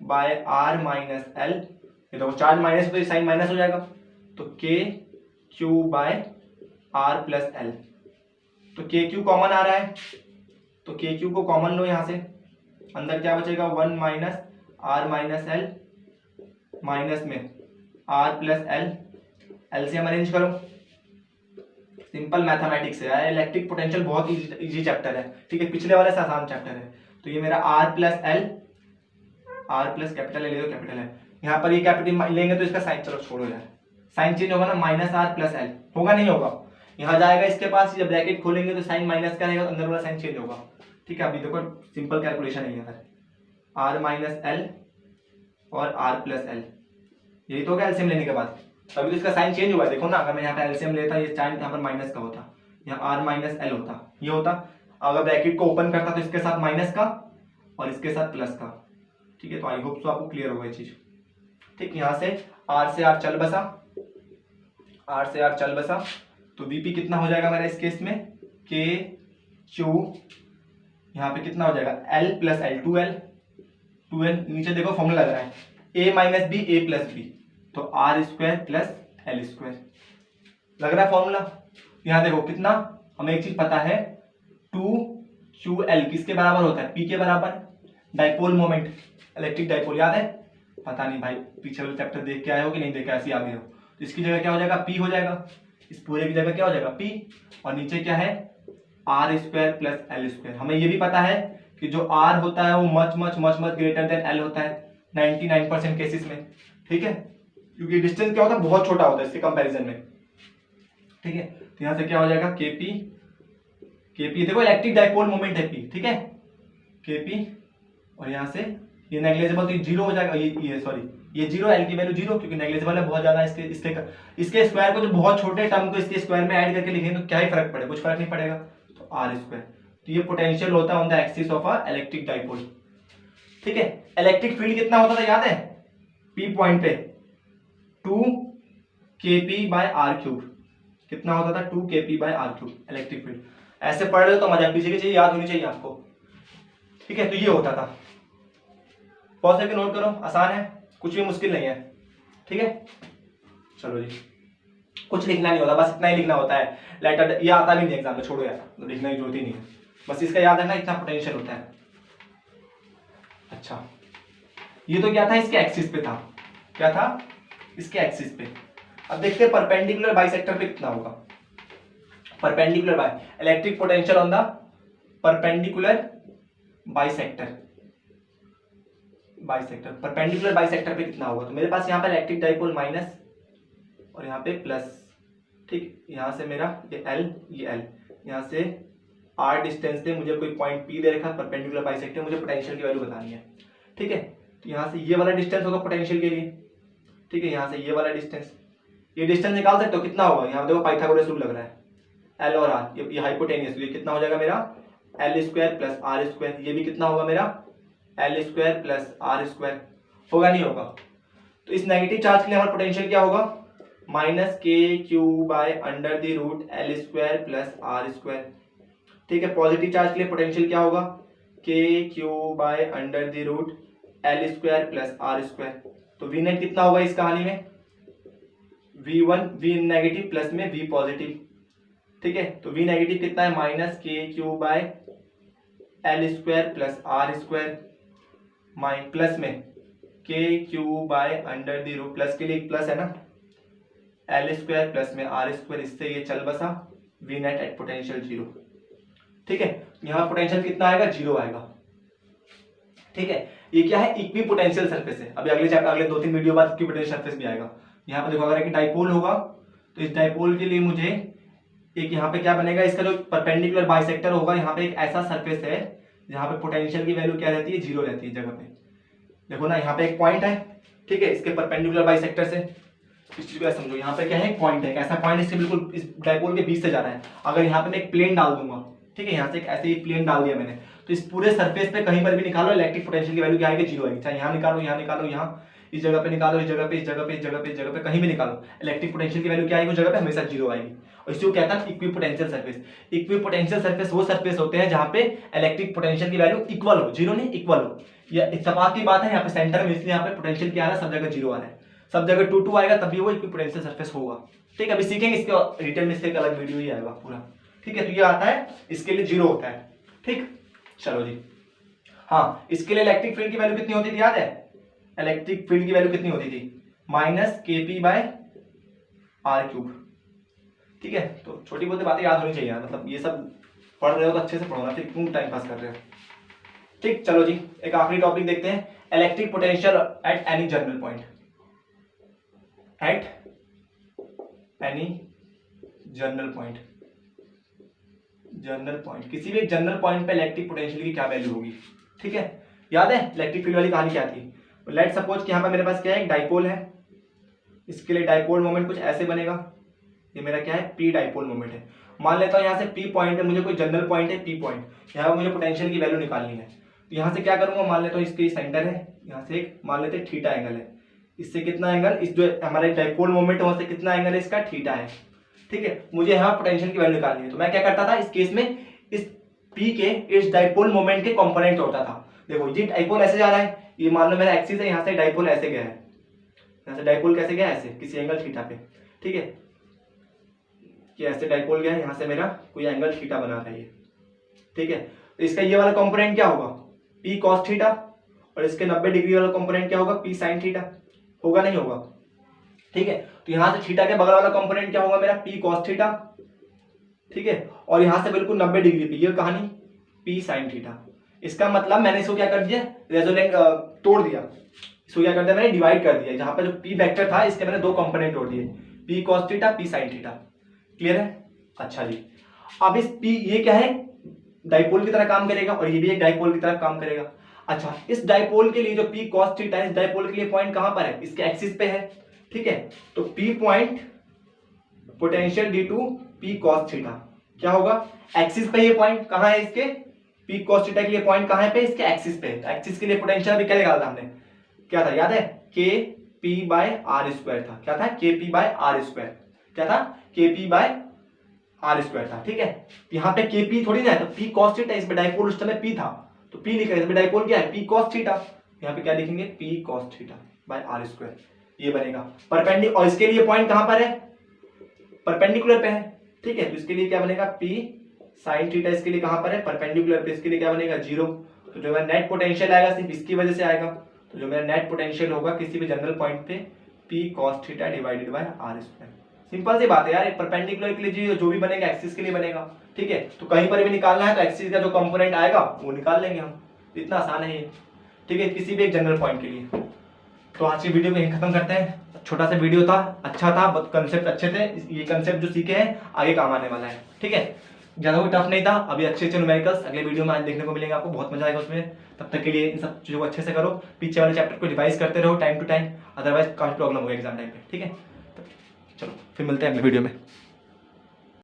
by R minus L। ये देखो चार्ज माइनस तो साइन माइनस हो जाएगा, तो k q by R plus L। तो के क्यू कॉमन आ रहा है, तो के क्यू को कॉमन लो, यहाँ से अंदर क्या बचेगा, 1 minus R minus L minus में R plus L, LCM arrange करो। सिंपल मैथमेटिक्स है यार, इलेक्ट्रिक पोटेंशियल बहुत इजी चैप्टर है। ठीक है, पिछले वाले से आसान चैप्टर है। तो ये मेरा R plus L, R plus capital ले लो, कैपिटल है यहाँ पर, ये कैपिटल लेंगे तो इसका साइन, चलो छोड़ो यार, साइन चेंज होगा ना, माइनस R प्लस L होगा, नहीं होगा, यहाँ जाएगा इसके पास, जब ब्रैकेट खोलेंगे तो साइन माइनस का रहेगा, अंदर वाला साइन चेंज होगा। ठीक है, अभी देखो सिंपल कैलकुलेशन है यहाँ, R माइनस L और R प्लस L, यही तो होगा एलसीएम लेने के बाद। अभी तो इसका साइन चेंज हुआ है, देखो ना, अगर मैं यहाँ पे एलसीएम लेता, ये साइन यहाँ पर माइनस का होता, यहाँ R माइनस L होता, ये होता। अगर ब्रैकेट को ओपन करता तो इसके साथ माइनस का और इसके साथ प्लस का। ठीक है, तो आई होप तो आपको क्लियर होगा ये चीज। ठीक, यहाँ से R से R चल बसा, R से R चल बसा, तो Vp कितना हो जाएगा मेरा इस केस में, के क्यू, यहाँ पे कितना हो जाएगा L plus L, 2L 2l, नीचे देखो फॉर्मूला लग रहा है a minus B A plus B, तो are square plus L square लग रहा है फॉर्मूला। यहाँ देखो कितना, हमें एक चीज पता है 2ql किसके बराबर होता है, p के बराबर, डाइपोल मोमेंट, इलेक्ट्रिक डाइपोल, याद है? पता नहीं भाई पीछे वाले चैप्टर देख के आए हो कि नहीं देख के, ऐसे आगे हो, तो इसकी जगह क्या हो जाएगा, p हो जाएगा, इस पूरे की जगह क्या हो जाएगा p, और नीचे क्या है r square plus L square. हमें ये भी पता है कि जो r होता है वो much much much much greater than l होता है 99% केसेस में, ठीक है, क्योंकि डिस्टेंस क्या होता है बहुत छोटा होता है इसके कंपैरिजन में, ठीक है। तो यहाँ से क्या हो जाएगा केपी देखो इलेक्ट्रिक डाइपोल मोमेंट है p, ठीक है, केपी, और यहाँ से ये नेग्लिजिबल तो जीरो हो जाएगा, ये सॉरी ये जीरो, एल की वैल्यू जीरो, क्योंकि नेग्लिजिबल है बहुत ज्यादा, इसके स्क्वायर को जो बहुत छोटे टर्म को इसके स्क्वायर में ऐड करके लिखेंगे तो क्या ही फर्क पड़ेगा, कुछ फर्क नहीं पड़ेगा, तो आर स्क्वायर। तो ये पोटेंशियल होता है on the axis of a electric dipole, ठीक है। इलेक्ट्रिक फील्ड कितना होता था याद है, पी पॉइंट पे 2 kp बाय आर क्यूब, कितना होता था 2 kp by r cube electric field. ऐसे पढ़ रहे हो तो मजा, पीछे की चीज याद होनी चाहिए आपको, ठीक है। तो ये होता था, बहुत से नोट करो, आसान है, कुछ भी मुश्किल नहीं है, ठीक है। चलो जी, कुछ लिखना नहीं होता, बस इतना ही लिखना होता है, लेटर ये आता भी नहीं एग्जाम में, छोड़ो यार, तो लिखने की जरूरत ही नहीं है, बस इसका याद रखना इतना पोटेंशियल होता है। अच्छा, ये तो क्या था, इसके एक्सिस पे था, क्या था, इसके एक्सिस पे। अब देखते हैं परपेंडिकुलर बाइसेक्टर पे कितना होगा, perpendicular by electric potential on the perpendicular bisector, perpendicular bisector पे कितना होगा। तो मेरे पास यहाँ पर इलेक्ट्रिक डाइपोल माइनस और यहाँ पे प्लस, ठीक, यहाँ से मेरा ये L, यहाँ से R डिस्टेंस पे मुझे कोई पॉइंट P दे रखा है, परपेंडिकुलर बाइसेक्टर, मुझे पोटेंशियल की वैल्यू बतानी है, ठीक है। तो यहाँ से ये वाला डिस्टेंस होगा पोटेंशियल के लिए, ठीक है, यहाँ से ये वाला डिस्टेंस, ये डिस्टेंस निकाल सकते हो कितना होगा, यहाँ देखो पाइथागोरस रूल लग रहा है, L और R, ये हाइपोटेनियस, ये कितना हो जाएगा मेरा L square plus R square, ये भी कितना होगा मेरा L square plus R square, होगा नहीं होगा। तो इस नेगेटिव चार्ज के लिए हमारा पोटेंशियल क्या होगा, minus k q by under the root L square plus R square, ठीक है। पॉजिटिव चार्ज के लिए पोटेंशियल क्या होगा, k q by under the root L square plus R square. तो V नेट कितना होगा इस कहानी में, V1, V नेगेटिव प्लस में V पॉजिटिव, ठीक है। तो V नेगेटिव कितना है, minus k q by L square plus R square, plus में k q by under the root, plus के लिए प्लस है ना, L स्क्वायर प्लस में R स्क्वायर, इससे ये चल बसा, V net at potential zero, ठीक है। यहाँ पोटेंशियल कितना आएगा, जीरो आएगा, ठीक है। ये क्या है, इक्वी पोटेंशियल सरफेस है, अभी अगले चैप्टर, अगले 2-3 वीडियो बाद इक्वी पोटेंशियल सरफेस भी आएगा। यहाँ पे देखो अगर एक डाइपोल होगा तो इस डाइपोल के लिए मुझे एक यहाँ पे क्या बनेगा, इसका जो परपेंडिकुलर बाइसेक्टर होगा, यहाँ पे एक ऐसा सरफेस है जहाँ पे पोटेंशियल की वैल्यू क्या रहती है, जीरो रहती है जगह पे, देखो ना, यहाँ पे एक पॉइंट है, ठीक है, इसके परपेंडिकुलर बाइसेक्टर से, इस चीज को समझो, यहाँ पे क्या है, एक पॉइंट है, ऐसा पॉइंट इससे बिल्कुल इस डाइपोल के बीच से जा रहा है। अगर यहाँ पे मैं एक प्लेन डाल दूंगा, ठीक है, यहाँ से एक ऐसे ही प्लेन डाल दिया मैंने, तो इस पूरे सरफेस पे कहीं पर भी निकालो, इलेक्ट्रिक पोटेंशियल की वैल्यू क्या आएगी, जीरो आएगी। चाहे यहाँ निकालो, यहाँ निकालो, यहाँ इस जगह पे निकालो, इस जगह पे, इस जगह पे, इस जगह पे, इस जगह पे, कहीं भी निकालो, इलेक्ट्रिक पोटेंशियल की वैल्यू क्या आएगी उस जगह पे, हमेशा जीरो आएगी। और इसी को कहता है equi potential surface. Equi potential surface वो सरफेस होते हैं जहाँ पे इलेक्ट्रिक पोटेंशियल की वैल्यू इक्वल हो, जीरो नहीं, इक्वल हो। या इत्तेफाक की बात है, यहाँ पे सेंटर में, इसलिए यहाँ पे पोटेंशियल क्या आ रहा है, सब जगह जीरो आ रहा है, सब जगह 2 आएगा, तभी वो इक्वी पोटेंशियल सरफेस होगा, ठीक है। अभी सीखेंगे इसके डिटेल में, इससे एक अलग वीडियो ही आएगा पूरा, ठीक है। तो ये आता है, इसके लिए जीरो होता है, ठीक। चलो जी, हाँ, इसके लिए इलेक्ट्रिक फील्ड की वैल्यू कितनी होती थी याद है, इलेक्ट्रिक फील्ड की वैल्यू कितनी होती थी, माइनस के पी बाय आर क्यूब, ठीक है। तो छोटी बहुत बातें याद होनी चाहिए यार, मतलब ये सब पढ़ रहे हो तो अच्छे से पढ़ो ना, फिर क्यों टाइम पास कर रहे हो, ठीक। चलो जी, एक आखिरी टॉपिक देखते हैं, electric potential at any general point, at any general point, general point, किसी भी एक जनरल पॉइंट पे इलेक्ट्रिक पोटेंशियल की क्या वैल्यू होगी, ठीक है। याद है इलेक्ट्रिक फील्ड वाली कहानी क्या थी, लेट सपोज कि यहाँ पर मेरे पास क्या है, एक डाइपोल है, इसके लिए डाइपोल मोमेंट कुछ ऐसे बनेगा, ये मेरा क्या है, पी डाइपोल मोमेंट है। मान लेता हूँ यहाँ से पी पॉइंट है, मुझे कोई जनरल पॉइंट है पी पॉइंट, यहाँ पर मुझे पोटेंशियल की वैल्यू निकालनी है। तो यहाँ से क्या करूँगा, मान लेता हूँ इसके सेंटर है, यहाँ से एक मान लेते हैं थीटा एंगल है, इससे कितना एंगल, इस जो हमारा डाइपोल मोमेंट है वहाँ से कितना एंगल है इसका, थीटा है, ठीक है। मुझे यहाँ पोटेंशियल की वैल्यू निकालनी है, तो मैं क्या करता था इस केस में, इस पी के इस डाइपोल मोमेंट के कंपोनेंट होता था। देखो ये डाइपोल ऐसे जा रहा है, ये मान लो मेरा एक्सिस है, यहाँ से डाइपोल ऐसे गया है, यहाँ से डाइपोल कैसे गया है, ऐसे किसी एंगल थीटा पे, ठीक है, कि ऐसे डाइपोल गया है, यहाँ से मेरा कोई एंगल थीटा बना रहा है ये, ठीक है। तो इसका ये वाला कंपोनेंट क्या होगा, पी कॉस थीटा, और इसके 90 डिग्री वाला कंपोनेंट क्या होगा, पी साइन थीटा, होगा नहीं होगा, ठीक है। तो यहाँ से थीटा के बगल वाला कंपोनेंट क्या होगा मेरा, पी कॉस थीटा, ठीक है, और यहाँ से बिल्कुल 90 डिग्री पे ये कहानी पी साइन थीटा। इसका मतलब मैंने इसको क्या कर दिया, रेजोनेंट तोड़ दिया, इसको क्या कर दिया मैंने, डिवाइड कर दिया, जहां पर जो पी वेक्टर था इसके मैंने दो कंपोनेंट तोड़ दिए, P cos theta, P sine theta. Clear है? अच्छा जी, अब इस पी, ये क्या है, डाइपोल की तरह काम करेगा, और ये भी एक डाइपोल की तरह काम करेगा। अच्छा, इस डाइपोल के लिए जो पी कॉस थीटा है, इस डाइपोल के लिए पॉइंट कहां पर है, इसके एक्सिस पे है, ठीक है। तो p point potential d two p cos theta क्या होगा, एक्सिस पे ये पॉइंट कहां है, इसके पी कॉस थीटा के लिए पॉइंट कहां पे, इसके एक्सिस पे। तो एक्सिस के लिए पोटेंशियल अभी क्या निकाला था हमने, क्या था याद है, के पी बाय आर स्क्वायर था, क्या था, के पी बाय आर स्क्वायर, क्या था, के पी बाय आर स्क्वायर था, ठीक है। यहाँ पे के पी थोड़ी ना है, तो पी कॉस थीटा, इसमें डाइपोल उस समय पी था, तो पी लिखा है, इसमें डाइपोल क्या है, पी कॉस थीटा, यहाँ पे क्या लिखेंगे, p cos theta by are square, ये बनेगा परपेंडिकुलर, और इसके लिए पॉइंट कहां पर है, परपेंडिकुलर पे है, ठीक है। तो इसके लिए क्या बनेगा, पी साइन थीटा, इसके लिए कहां पर है, परपेंडिकुलर पे, इसके लिए क्या बनेगा, 0। तो जो मेरा नेट पोटेंशियल आएगा सिर्फ इसकी वजह से आएगा, तो जो मेरा नेट पोटेंशियल होगा किसी भी जनरल पॉइंट पे P cos theta divided by are square. Simple सी बात है यार, परपेंडिकुलर के लिए जो भी बनेगा एक्सिस के लिए बनेगा, ठीक है। तो कहीं पर भी निकालना है तो एक्सिस का जो कंपोनेंट आएगा वो निकाल लेंगे हम, इतना आसान है ये, ठीक है, किसी भी एक जनरल पॉइंट के लिए। तो आज की वीडियो को यहीं खत्म करते हैं, छोटा सा वीडियो था, अच्छा था, कंसेप्ट अच्छे थे, ये कंसेप्ट जो सीखे हैं आगे काम आने वाला है, ठीक है, ज्यादा कोई टफ नहीं था। अभी अच्छे अच्छे न्यूमेरिकल्स अगले वीडियो में आज देखने को मिलेंगे, आपको बहुत मजा आएगा उसमें। तब तक के लिए इन सब चीजों को अच्छे से करो, पीछे वाले चैप्टर को रिवाइज करते रहो टाइम टू टाइम, अदरवाइज काफी प्रॉब्लम होगा एग्जाम टाइम पे, ठीक है। चलो फिर मिलते हैं अगले वीडियो में।